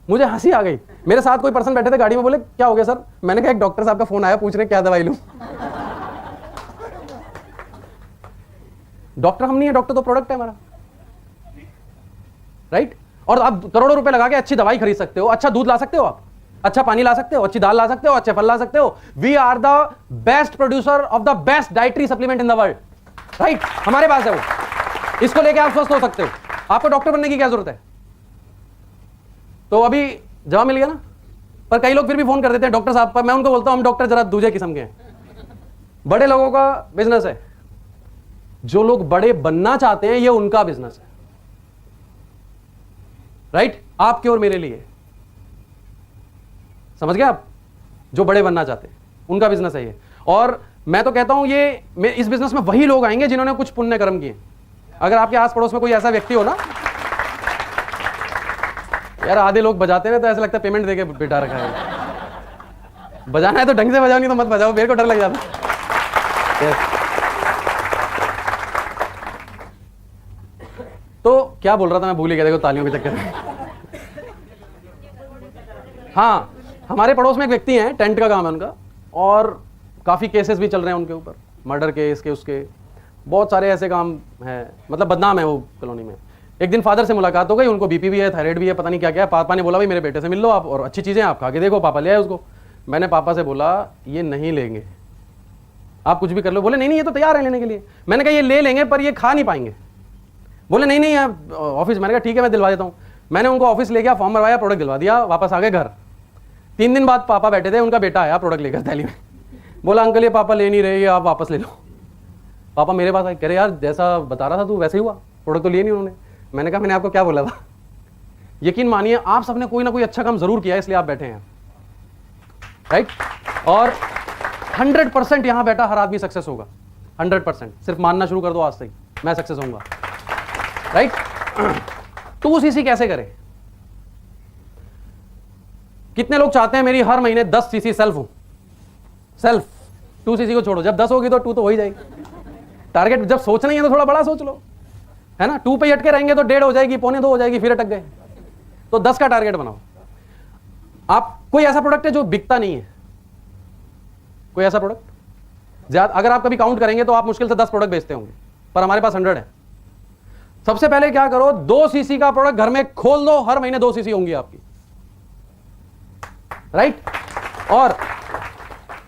मुझे हंसी आ गई। मेरे साथ कोई पर्सन बैठे थे गाड़ी में, बोले क्या हो गया सर? मैंने कहा एक डॉक्टर साहब का फोन आया, पूछ रहे क्या दवाई लूं। डॉक्टर हम नहीं है, डॉक्टर तो प्रोडक्ट है हमारा। राइट, और आप करोड़ों रुपए लगा के अच्छी दवाई खरीद सकते हो, अच्छा दूध ला सकते हो, आप अच्छा पानी ला सकते हो, अच्छी दाल ला सकते हो, अच्छे फल ला सकते हो। We are the best producer of the best dietary supplement in the world. Right, हमारे पास है वो, इसको लेके आप स्वस्थ हो सकते हो। आपको डॉक्टर बनने की क्या जरूरत है? तो अभी जवाब मिल गया ना। पर कई लोग फिर भी फोन कर देते हैं डॉक्टर साहब पर। मैं उनको बोलता हूं हम डॉक्टर जरा दूसरे किस्म के हैं। बड़े लोगों का बिजनेस है, जो लोग बड़े बनना चाहते हैं ये उनका बिजनेस है। राइट, आपके और मेरे लिए। समझ गए आप? जो बड़े बनना चाहते हैं उनका बिजनेस है ये। और मैं तो कहता हूं ये इस बिजनेस में वही लोग आएंगे जिन्होंने कुछ पुण्य कर्म किए। अगर आपके आस पड़ोस में कोई ऐसा व्यक्ति हो ना, यार आधे लोग बजाते हैं तो ऐसा लगता है पेमेंट देके बिठा रखा है। बजाना है तो ढंग से बजाओ, नहीं तो मत बजाओ, मेरे को डर लग जाता है। तो क्या बोल रहा था मैं, भूल ही गया, देखो तालियों के चक्कर में। हाँ, हमारे पड़ोस में एक व्यक्ति हैं, टेंट का काम है उनका, और काफ़ी केसेस भी चल रहे हैं उनके ऊपर, मर्डर केस के, उसके बहुत सारे ऐसे काम हैं, मतलब बदनाम है वो कॉलोनी में। एक दिन फादर से मुलाकात हो गई, उनको बीपी भी है, थायराइड भी है, पता नहीं क्या क्या है। पापा ने बोला भाई मेरे बेटे से मिल लो आप, और अच्छी चीज़ें आप खा के देखो। पापा ले आए उसको। मैंने पापा से बोला ये नहीं लेंगे, आप कुछ भी कर लो। बोले नहीं नहीं, ये तो तैयार है लेने के लिए। मैंने कहा ये ले लेंगे पर ये खा नहीं पाएंगे। बोले नहीं नहीं आप ऑफिस। मैंने कहा ठीक है मैं दिलवा देता हूँ। मैंने उनको ऑफिस ले गया, फॉर्म भरवाया, प्रोडक्ट दिलवा दिया, वापस आ गए घर। 3 दिन बाद पापा बैठे थे, उनका बेटा आया प्रोडक्ट लेकर थैली में। बोला अंकल ये पापा ले नहीं रहे, आप वापस ले लो। पापा मेरे पास आए, कह रहे यार जैसा बता रहा था तू वैसे ही हुआ, प्रोडक्ट तो लिए नहीं उन्होंने। मैंने कहा मैंने आपको क्या बोला था? यकीन मानिए आप सबने कोई ना कोई अच्छा काम जरूर किया है, इसलिए आप बैठे हैं, राइट। और 100% यहां बैठा हर आदमी सक्सेस होगा, 100%। सिर्फ मानना शुरू कर दो आज से, मैं सक्सेस होऊंगा, राइट। 2cc कैसे करें? कितने लोग चाहते हैं मेरी हर महीने 10cc सेल्फ हो? सेल्फ 2cc को छोड़ो, जब 10 होगी तो 2 तो हो ही जाएगी। टारगेट जब सोचना ही है तो थोड़ा बड़ा सोच लो, है ना। 2 पे अटके रहेंगे तो 1.5 हो जाएगी, 1.25 हो जाएगी, फिर अटक गए। तो 10 का टारगेट बनाओ। आप कोई ऐसा प्रोडक्ट है जो बिकता नहीं है? कोई ऐसा प्रोडक्ट ज्यादा, अगर आप कभी काउंट करेंगे तो आप मुश्किल से 10 प्रोडक्ट बेचते होंगे, पर हमारे पास 100 है। सबसे पहले क्या करो, 2cc का प्रोडक्ट घर में खोल दो, हर महीने 2cc होंगी आपकी, राइट। और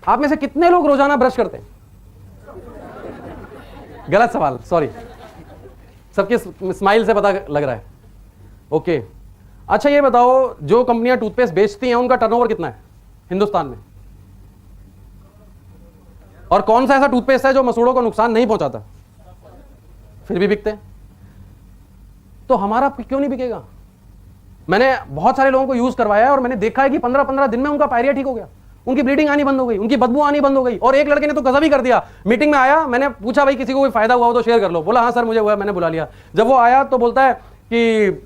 आप में से कितने लोग रोजाना ब्रश करते हैं? गलत सवाल, सॉरी, सबके स्माइल से पता लग रहा है। ओके, अच्छा ये बताओ जो कंपनियां टूथपेस्ट बेचती हैं उनका टर्नओवर कितना है हिंदुस्तान में? और कौन सा ऐसा टूथपेस्ट है जो मसूड़ों को नुकसान नहीं पहुंचाता, फिर भी बिकते हैं? तो हमारा क्यों नहीं बिकेगा? मैंने बहुत सारे लोगों को यूज करवाया है और मैंने देखा है कि 15-15 दिन में उनका पायरिया ठीक हो गया, उनकी ब्लीडिंग आनी बंद हो गई, उनकी बदबू आनी बंद हो गई। और एक लड़के ने तो गजब ही कर दिया, मीटिंग में आया, मैंने पूछा भाई किसी को कोई फायदा हुआ हो तो शेयर कर लो। बोला हाँ सर मुझे हुआ, मैंने बुला लिया। जब वो आया तो बोलता है कि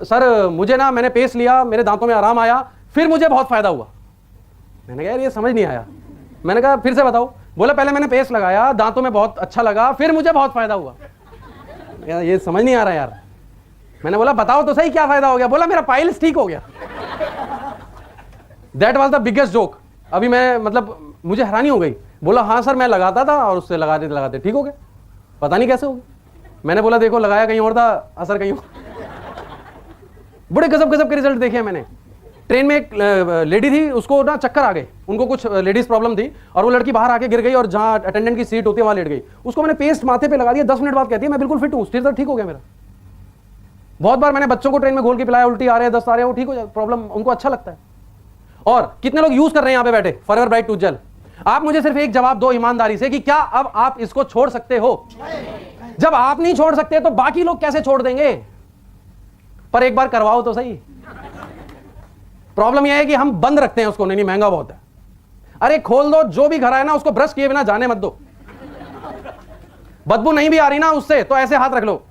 सर मुझे ना, मैंने पेस्ट लिया, मेरे दांतों में आराम आया, फिर मुझे बहुत फायदा हुआ। मैंने कहा यार ये समझ नहीं आया। मैंने कहा फिर से बताओ। बोला पहले मैंने पेस्ट लगाया, दांतों में बहुत अच्छा लगा, फिर मुझे बहुत फायदा हुआ। ये समझ नहीं आ रहा यार। मैंने बोला बताओ तो सही क्या फायदा हो गया? बोला मेरा पाइल्स ठीक हो गया। That was the biggest joke. अभी मैं मतलब मुझे हैरानी हो गई। बोला हाँ सर मैं लगाता था और उससे लगाते लगाते ठीक हो गया, पता नहीं कैसे हो गया। मैंने बोला देखो लगाया कहीं और था, असर कहीं और। बड़े गजब गजब के रिजल्ट देखे मैंने। ट्रेन में एक लेडी थी, उसको ना चक्कर आ गए, उनको कुछ लेडीज प्रॉब्लम थी, और वो लड़की बाहर आके गिर गई और जहां अटेंडेंट की सीट होती है वहां लेट गई। उसको मैंने पेस्ट माथे पे लगा दिया, 10 मिनट बाद कहती है मैं बिल्कुल फिट हूँ, स्थिर ठीक हो गया मेरा। बहुत बार मैंने बच्चों को ट्रेन में घोल के पिलाया, उल्टी आ रहे हैं, दस्त आ रहे हैं, वो ठीक हो जाए, प्रॉब्लम उनको अच्छा लगता है। और कितने लोग यूज कर रहे हैं यहाँ पे बैठे फॉरएवर ब्राइट टूथ जेल? आप मुझे सिर्फ एक जवाब दो ईमानदारी से कि क्या अब आप इसको छोड़ सकते हो? जब आप नहीं छोड़ सकते तो बाकी लोग कैसे छोड़ देंगे? पर एक बार करवाओ तो सही। प्रॉब्लम यह है कि हम बंद रखते हैं उसको, नहीं महंगा बहुत है। अरे खोल दो, जो भी घर आए ना उसको ब्रश किए बिना जाने मत दो। बदबू नहीं भी आ रही ना उससे तो ऐसे हाथ रख लो।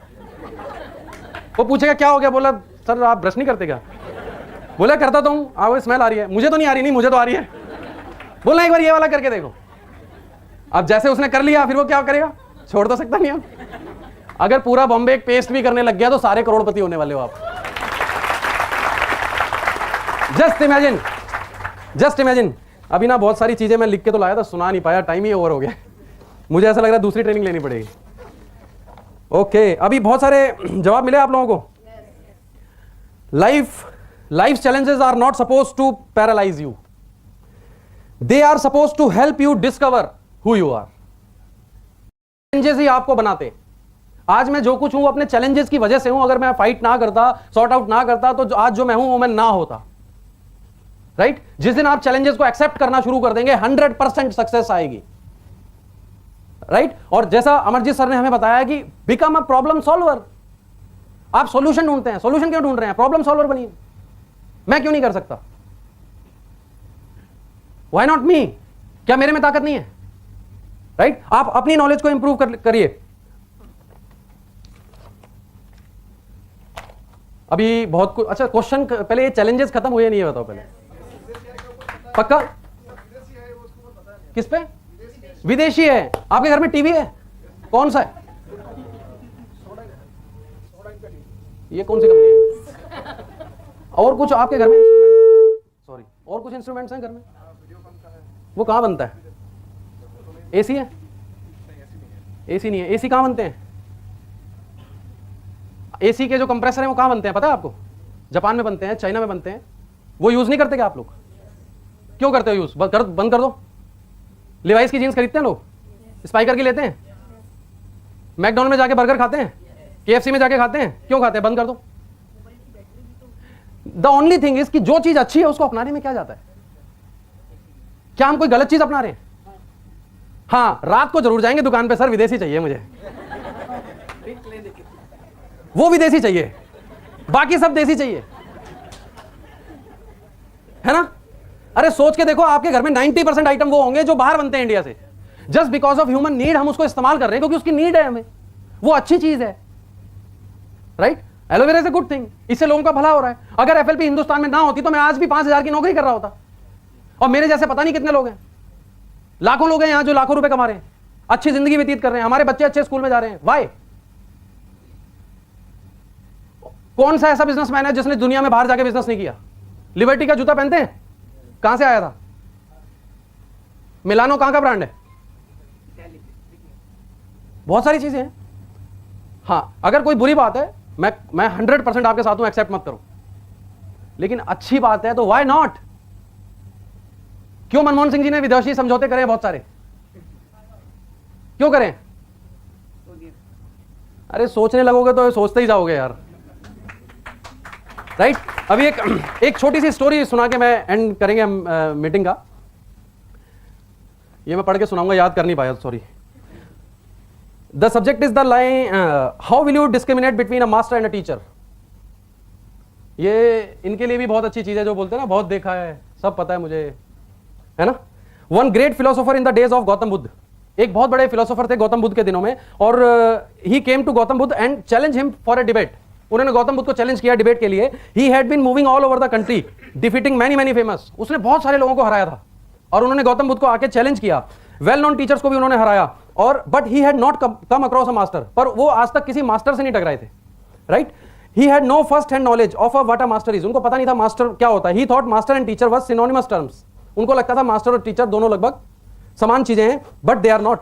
वो पूछेगा क्या हो गया? बोला सर आप ब्रश नहीं करते क्या? बोला करता तो हूं, वो स्मेल आ रही है, मुझे तो नहीं आ रही। नहीं मुझे तो आ रही है। बोला एक बार ये वाला करके देखो। अब जैसे उसने कर लिया फिर वो क्या करेगा? छोड़ तो सकता नहीं आप। अगर पूरा बॉम्बे एक पेस्ट भी करने लग गया तो सारे करोड़पति होने वाले हो आप। Just imagine. अभी ना बहुत सारी चीजें मैं लिख के तो लाया था, सुना नहीं पाया, टाइम ही ओवर हो गया। मुझे ऐसा लग रहा है दूसरी ट्रेनिंग लेनी पड़ेगी। ओके, अभी बहुत सारे जवाब मिले आप लोगों को। Life challenges are not suppose to paralyse you, they are suppose to help you discover who you are. Challenges ही आपको बनाते। आज मैं जो कुछ हूं अपने चैलेंजेस की वजह से हूं। अगर मैं फाइट ना करता, सॉर्ट आउट ना करता, तो आज जो मैं हूं वो मैं ना होता, राइट। जिस दिन आप चैलेंजेस को एक्सेप्ट करना शुरू कर देंगे 100% सक्सेस आएगी, राइट। और जैसा अमरजीत सर ने हमें बताया कि बिकम अ प्रॉब्लम सॉल्वर। आप सॉल्यूशन ढूंढते हैं। सॉल्यूशन क्यों ढूंढ रहे हैं? प्रॉब्लम सॉल्वर बनिए। मैं क्यों नहीं कर सकता? Why not me? क्या मेरे में ताकत नहीं है? राइट? आप अपनी नॉलेज को इंप्रूव करिए। अभी बहुत कुछ, अच्छा क्वेश्चन पहले, ये चैलेंजेस खत्म हुए नहीं है, बताओ पहले। पक्का? किस पे? विदेशी है। आपके घर में टीवी है? कौन सा है? ये कौन सी कंपनी है? और कुछ आपके घर में सॉरी, और कुछ इंस्ट्रूमेंट्स हैं घर में? वो कहाँ बनता है? एसी है? एसी नहीं है। एसी कहाँ बनते हैं? एसी के जो कंप्रेसर हैं वो कहाँ बनते हैं पता है आपको? जापान में बनते हैं, चाइना में बनते हैं। वो यूज नहीं करते क्या आप लोग? क्यों करते हो यूज? बंद कर दो। लिवाइस की जीन्स खरीदते हैं लोग, स्पाइकर की लेते हैं, मैकडॉनल्ड में जाके बर्गर खाते हैं, केएफसी में जाके खाते हैं। क्यों खाते हैं? बंद कर दो। द ओनली थिंग इज कि जो चीज अच्छी है उसको अपनाने में क्या जाता है? क्या हम कोई गलत चीज अपना रहे हैं? हाँ, रात को जरूर जाएंगे दुकान पे, सर विदेशी चाहिए मुझे, वो विदेशी चाहिए, बाकी सब देसी चाहिए, है ना? अरे सोच के देखो, आपके घर में 90% आइटम वो होंगे जो बाहर बनते हैं इंडिया से। Just because of human need हम उसको इस्तेमाल कर रहे हैं, क्योंकि उसकी नीड है हमें, वो अच्छी चीज है। Right? Aloe vera is a good thing, इससे लोगों का भला हो रहा है। अगर एफएलपी हिंदुस्तान में ना होती तो मैं आज भी 5,000 की नौकरी कर रहा होता, और मेरे जैसे पता नहीं कितने लोग हैं, लाखों लोग हैं यहां जो लाखों रुपए कमा रहे हैं, अच्छी जिंदगी व्यतीत कर रहे हैं, हमारे बच्चे अच्छे स्कूल में जा रहे हैं। वाई? कौन सा ऐसा बिजनेसमैन है जिसने दुनिया में बाहर जाके बिजनेस नहीं किया? लिबर्टी का जूता पहनते हैं, कहां से आया था? मिलानो कहां का ब्रांड है? बहुत सारी चीजें हैं। हाँ, अगर कोई बुरी बात है, मैं 100% आपके साथ हूं, एक्सेप्ट मत करो, लेकिन अच्छी बात है तो व्हाई नॉट? क्यों मनमोहन सिंह जी ने विदेशी समझौते करे बहुत सारे? क्यों करें? अरे सोचने लगोगे तो सोचते ही जाओगे यार। राइट? अभी एक छोटी सी स्टोरी सुना के मैं एंड करेंगे हम मीटिंग का। ये मैं पढ़ के सुनाऊंगा, याद कर नहीं पाया, sorry. The subject is the line, how will you discriminate between a master and a teacher. ये इनके लिए भी बहुत अच्छी चीज है, जो बोलते हैं ना बहुत देखा है, सब पता है मुझे, है ना? One great philosopher in the days of Gautam Buddha. एक बहुत बड़े फिलोसोफर थे गौतम बुद्ध के दिनों में, और he came to Gautam Buddha and challenge him for a debate. उन्होंने गौतम बुद्ध को चैलेंज किया डिबेट के लिए। He had been moving all over the country defeating many many famous. उसने बहुत सारे लोगों को हराया था, और उन्होंने गौतम बुद्ध को आके चैलेंज किया। वेल नोन टीचर्स को भी उन्होंने हराया, और but he had not come across a master. पर वो आज तक किसी मास्टर से नहीं टकराए थे। Right? He had no first hand knowledge of what a master is. उनको पता नहीं था मास्टर क्या होता है। He thought master and teacher was synonymous terms. उनको लगता था मास्टर और टीचर दोनों लगभग समान चीजें हैं, but they are not.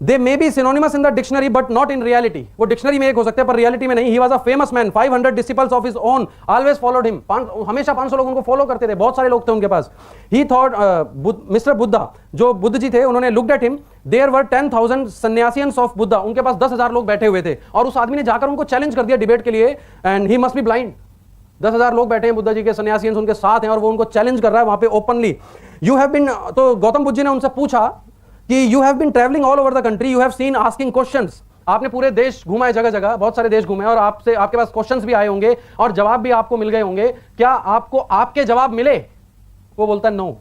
They may be synonymous in the dictionary but not in reality. वो डिक्शनरी में एक हो सकते हैं पर रियलिटी में नहीं। He was a famous man, 500 disciples of his own always followed him. हमेशा 500 लोग उनको फॉलो करते थे, बहुत सारे लोग थे उनके पास। ही थॉट मिस्टर बुद्धा, जो बुद्ध जी थे, उन्होंने looked at him, there were 10,000 सन्यासियंस ऑफ बुद्धा। उनके पास 10,000 लोग बैठे हुए थे, और उस आदमी ने जाकर उनको चैलेंज कर दिया डिबेट के लिए, and he must be blind. 10,000 लोग बैठे हैं, बुद्धा जी के सन्यासियंस उनके साथ हैं, और वो उनको चैलेंज कर रहा है वहां पे ओपनली। यू हैव बीन, तो गौतम बुद्ध जी ने उनसे पूछा कि you have been travelling all over the country, you have seen asking questions. आपने पूरे देश घूमा है, जगह जगह बहुत सारे देश घूमे, और आपसे आपके पास क्वेश्चंस भी आए होंगे और जवाब भी आपको मिल गए होंगे। क्या आपको आपके जवाब मिले? वो बोलता है no,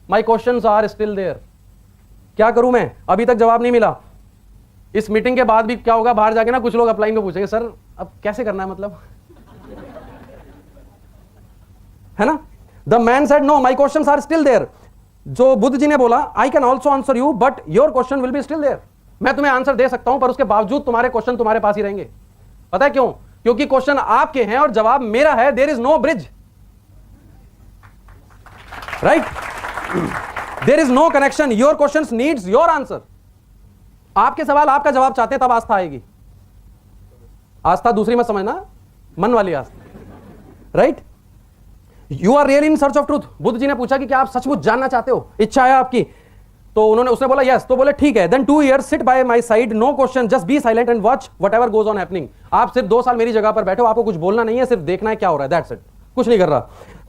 my questions are still there. क्या करूं मैं, अभी तक जवाब नहीं मिला। इस मीटिंग के बाद भी क्या होगा, बाहर जाके ना कुछ लोग अप्लाई में पूछेंगे, सर अब कैसे करना है, मतलब, है ना? The man said no, my questions are still there. जो बुद्ध जी ने बोला, I can also answer you but your question will be still there. मैं तुम्हें आंसर दे सकता हूं, पर उसके बावजूद तुम्हारे क्वेश्चन तुम्हारे पास ही रहेंगे। पता है क्यों? क्योंकि क्वेश्चन आपके हैं और जवाब मेरा है। There is no bridge, right? There is no connection. Your question needs your answer. आपके सवाल आपका जवाब चाहते हैं, तब आस्था आएगी। आस्था दूसरी मत समझना, मन वाली आस्था, right? You are really in search of truth. Buddha ji ने पूछा कि क्या आप सचमुच जानना चाहते हो, इच्छा है आपकी? तो उसने बोला यस। तो बोले ठीक है, then 2 years sit by my side, no question, just be silent and watch whatever goes on happening. आप सिर्फ 2 साल मेरी जगह पर बैठो, आपको कुछ बोलना नहीं है, सिर्फ देखना है क्या हो रहा है, दैट्स इट, कुछ नहीं कर रहा।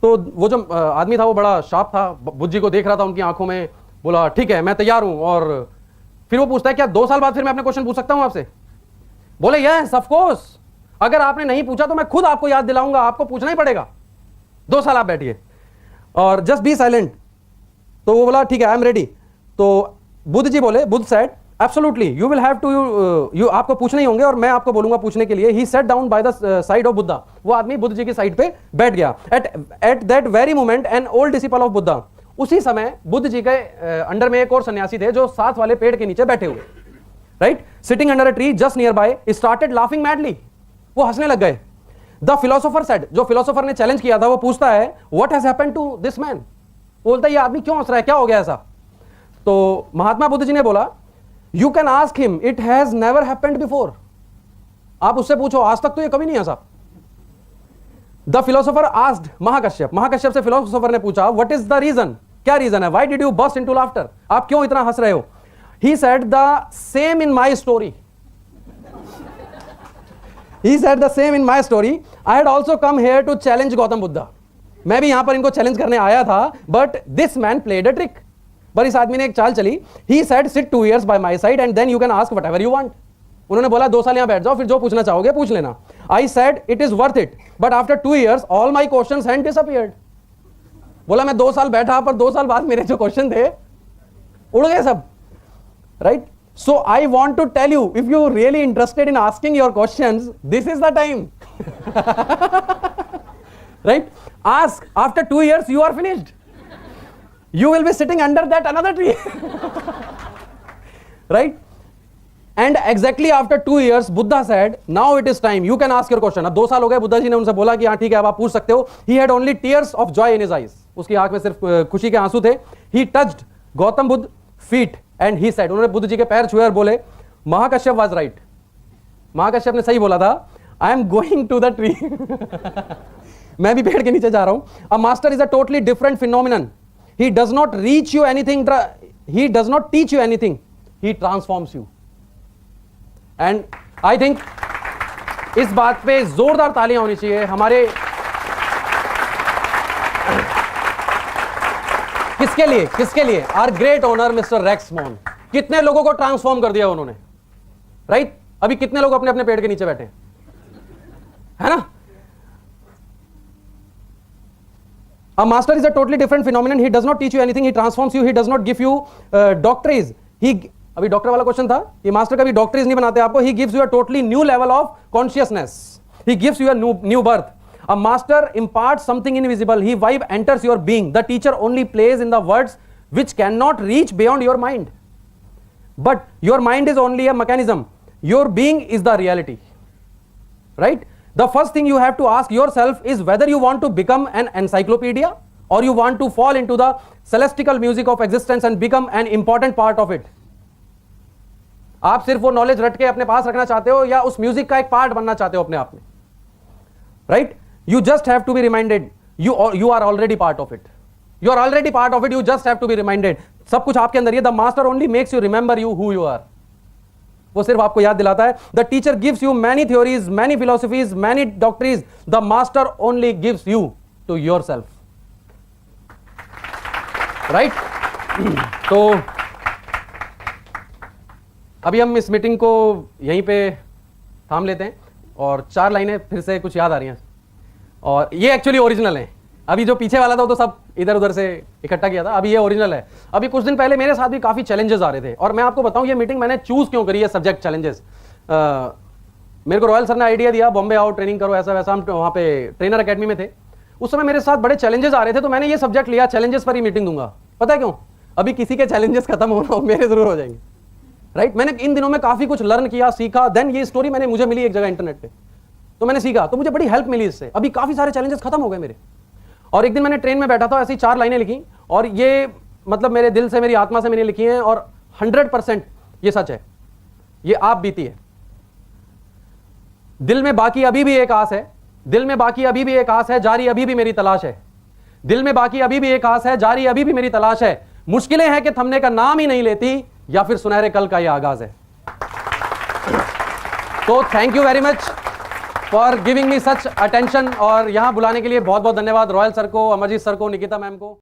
तो वो जो आदमी था वो बड़ा शार्प था, बुद्ध जी को देख रहा था उनकी आंखों में, बोला ठीक है मैं तैयार हूं। और फिर वो पूछता है क्या 2 साल बाद फिर मैं अपने क्वेश्चन पूछ सकता हूं आपसे? बोले यस ऑफ कोर्स, अगर आपने नहीं पूछा तो मैं खुद आपको याद दिलाऊंगा, आपको पूछना ही पड़ेगा। 2 साल आप बैठिए और जस्ट बी साइलेंट। तो वो बोला ठीक है, आई एम रेडी। तो बुद्ध जी बोले, Buddha said absolutely you will have to, you आपको पूछने ही होंगे और मैं आपको बोलूंगा पूछने के लिए। He sat down by the side of Buddha. वो आदमी बुद्ध जी की साइड पे बैठ गया। At that very moment an old disciple of Buddha, उसी समय बुद्ध जी के अंडर में एक और सन्यासी थे जो साथ वाले पेड़ के नीचे बैठे हुए, right, sitting under a tree just nearby, started laughing madly. वो हंसने लग गए। द फिलोसोफर सेड, जो फिलोसोफर ने चैलेंज किया था वो पूछता है what has happened to this man. बोलता है ये आदमी क्यों हंस रहा है, क्या हो गया ऐसा। तो महात्मा बुद्ध जी ने बोला you can ask him, it has never happened before. आप उससे पूछो, आज तक तो ये कभी नहीं हंसा। The philosopher asked Mahakashyap, Mahakashyap से फिलोसोफर ने पूछा व्हाट इज द रीजन, क्या रीजन है, why did you burst into laughter, आप क्यों इतना हंस रहे हो। He said the same in my story, he said the same in my story, I had also come here to challenge Gautam Buddha। मैं भी यहां पर इनको चैलेंज करने आया था, but this man played a trick। पर इस आदमी ने एक चाल चली। he said sit 2 years by my side and then you can ask whatever you want। उन्होंने बोला 2 साल यहां बैठ जाओ, फिर जो पूछना चाहोगे पूछ लेना। I said it is worth it, but after 2 years all my questions had disappeared। बोला मैं 2 साल बैठा पर 2 साल बाद मेरे जो क्वेश्चन थे उड़ गए सब, right. So I want to tell you, if you're really interested in asking your questions, this is the time। Right? Ask. After 2 years, you are finished। You will be sitting under that another tree। Right? And exactly after 2 years, Buddha said, now it is time, you can ask your question। अब 2 साल हो गए, बुद्धा जी ने उनसे बोला कि हाँ ठीक है अब आप पूछ सकते हो। He had only tears of joy in his eyes। उसकी आंख में सिर्फ खुशी के आंसू थे। He touched Gautam Buddha feet and he said, उन्होंने बुद्ध जी के पैर छुए और बोले महाकश्यप was right, महाकश्यप ने सही बोला था, I am going to the tree। मैं भी पेड़ के नीचे जा रहा हूं। A master is a totally different phenomenon। He does not reach you anything, he does not teach you anything, he transforms you। And I think इस बात पे जोरदार तालियां होनी चाहिए हमारे, किसके लिए, किसके लिए, are great honour mister Rex Mon. कितने लोगों को ट्रांसफॉर्म कर दिया उन्होंने, राइट। अभी कितने लोग अपने अपने पेड़ के नीचे बैठे हैं, है ना। A master is a totally different phenomenon। He does not teach you anything, he transforms you। He does not give you doctrines। He, अभी डॉक्टर वाला क्वेश्चन था, ये मास्टर कभी डॉक्टरीज नहीं बनाते आपको। He gives you a totally new level of consciousness। He gives you a new birth। A master imparts something invisible। He vibe enters your being। The teacher only plays in the words which cannot reach beyond your mind। But your mind is only a mechanism, your being is the reality, right? The first thing you have to ask yourself is whether you want to become an encyclopedia or you want to fall into the celestial music of existence and become an important part of it। आप सिर्फ वो knowledge रट के अपने पास रखना चाहते हो या उस म्यूजिक का एक पार्ट बनना चाहते हो अपने आप में, right. You just have to be reminded you are already part of it। You are already part of it, you just have to be reminded। सब कुछ आपके अंदर ही है। The master only makes you remember you who you are। वो सिर्फ आपको याद दिलाता है। The teacher gives you many theories, many philosophies, many doctrines। The master only gives you to yourself, right? तो अभी हम इस मीटिंग को यहीं पे थाम लेते हैं और 4 लाइनें फिर से कुछ याद आ रही हैं और ये एक्चुअली ओरिजिनल है। अभी जो पीछे वाला था वो तो सब इधर उधर से इकट्ठा किया था, अभी ये ओरिजिनल है। अभी कुछ दिन पहले मेरे साथ भी काफ़ी चैलेंजेस आ रहे थे और मैं आपको बताऊं ये मीटिंग मैंने चूज क्यों करी है, सब्जेक्ट चैलेंजेस। मेरे को रॉयल सर ने आइडिया दिया बॉम्बे आओ ट्रेनिंग करो ऐसा वैसा, हम वहाँ पे ट्रेनर अकेडमी में थे। उस समय मेरे साथ बड़े चैलेंजेस आ रहे थे तो मैंने ये सब्जेक्ट लिया, चैलेंजेस पर ही मीटिंग दूंगा। पता है क्यों? अभी किसी के चैलेंजेस खत्म होना हो मेरे जरूर हो जाएंगे, राइट। मैंने इन दिनों में काफ़ी कुछ लर्न किया, सीखा। देन ये स्टोरी मुझे मिली एक जगह इंटरनेट पे, तो मैंने सीखा, तो मुझे बड़ी हेल्प मिली इससे। अभी काफ़ी सारे चैलेंजेस खत्म हो गए मेरे। और एक दिन मैंने ट्रेन में बैठा था, ऐसी 4 लाइनें लिखी और ये मतलब मेरे दिल से, मेरी आत्मा से मैंने लिखी हैं और 100% ये सच है, ये आप बीती है। दिल में बाकी अभी भी एक आस है, दिल में बाकी अभी भी एक आस है, जारी अभी भी मेरी तलाश है। दिल में बाकी अभी भी एक आस है, जारी अभी भी मेरी तलाश है। मुश्किलें हैं कि थमने का नाम ही नहीं लेती या फिर सुनहरे कल का ये आगाज है। तो thank you very much for giving me such attention और यहां बुलाने के लिए बहुत बहुत धन्यवाद रॉयल सर को, अमरजीत सर को, निकिता मैम को।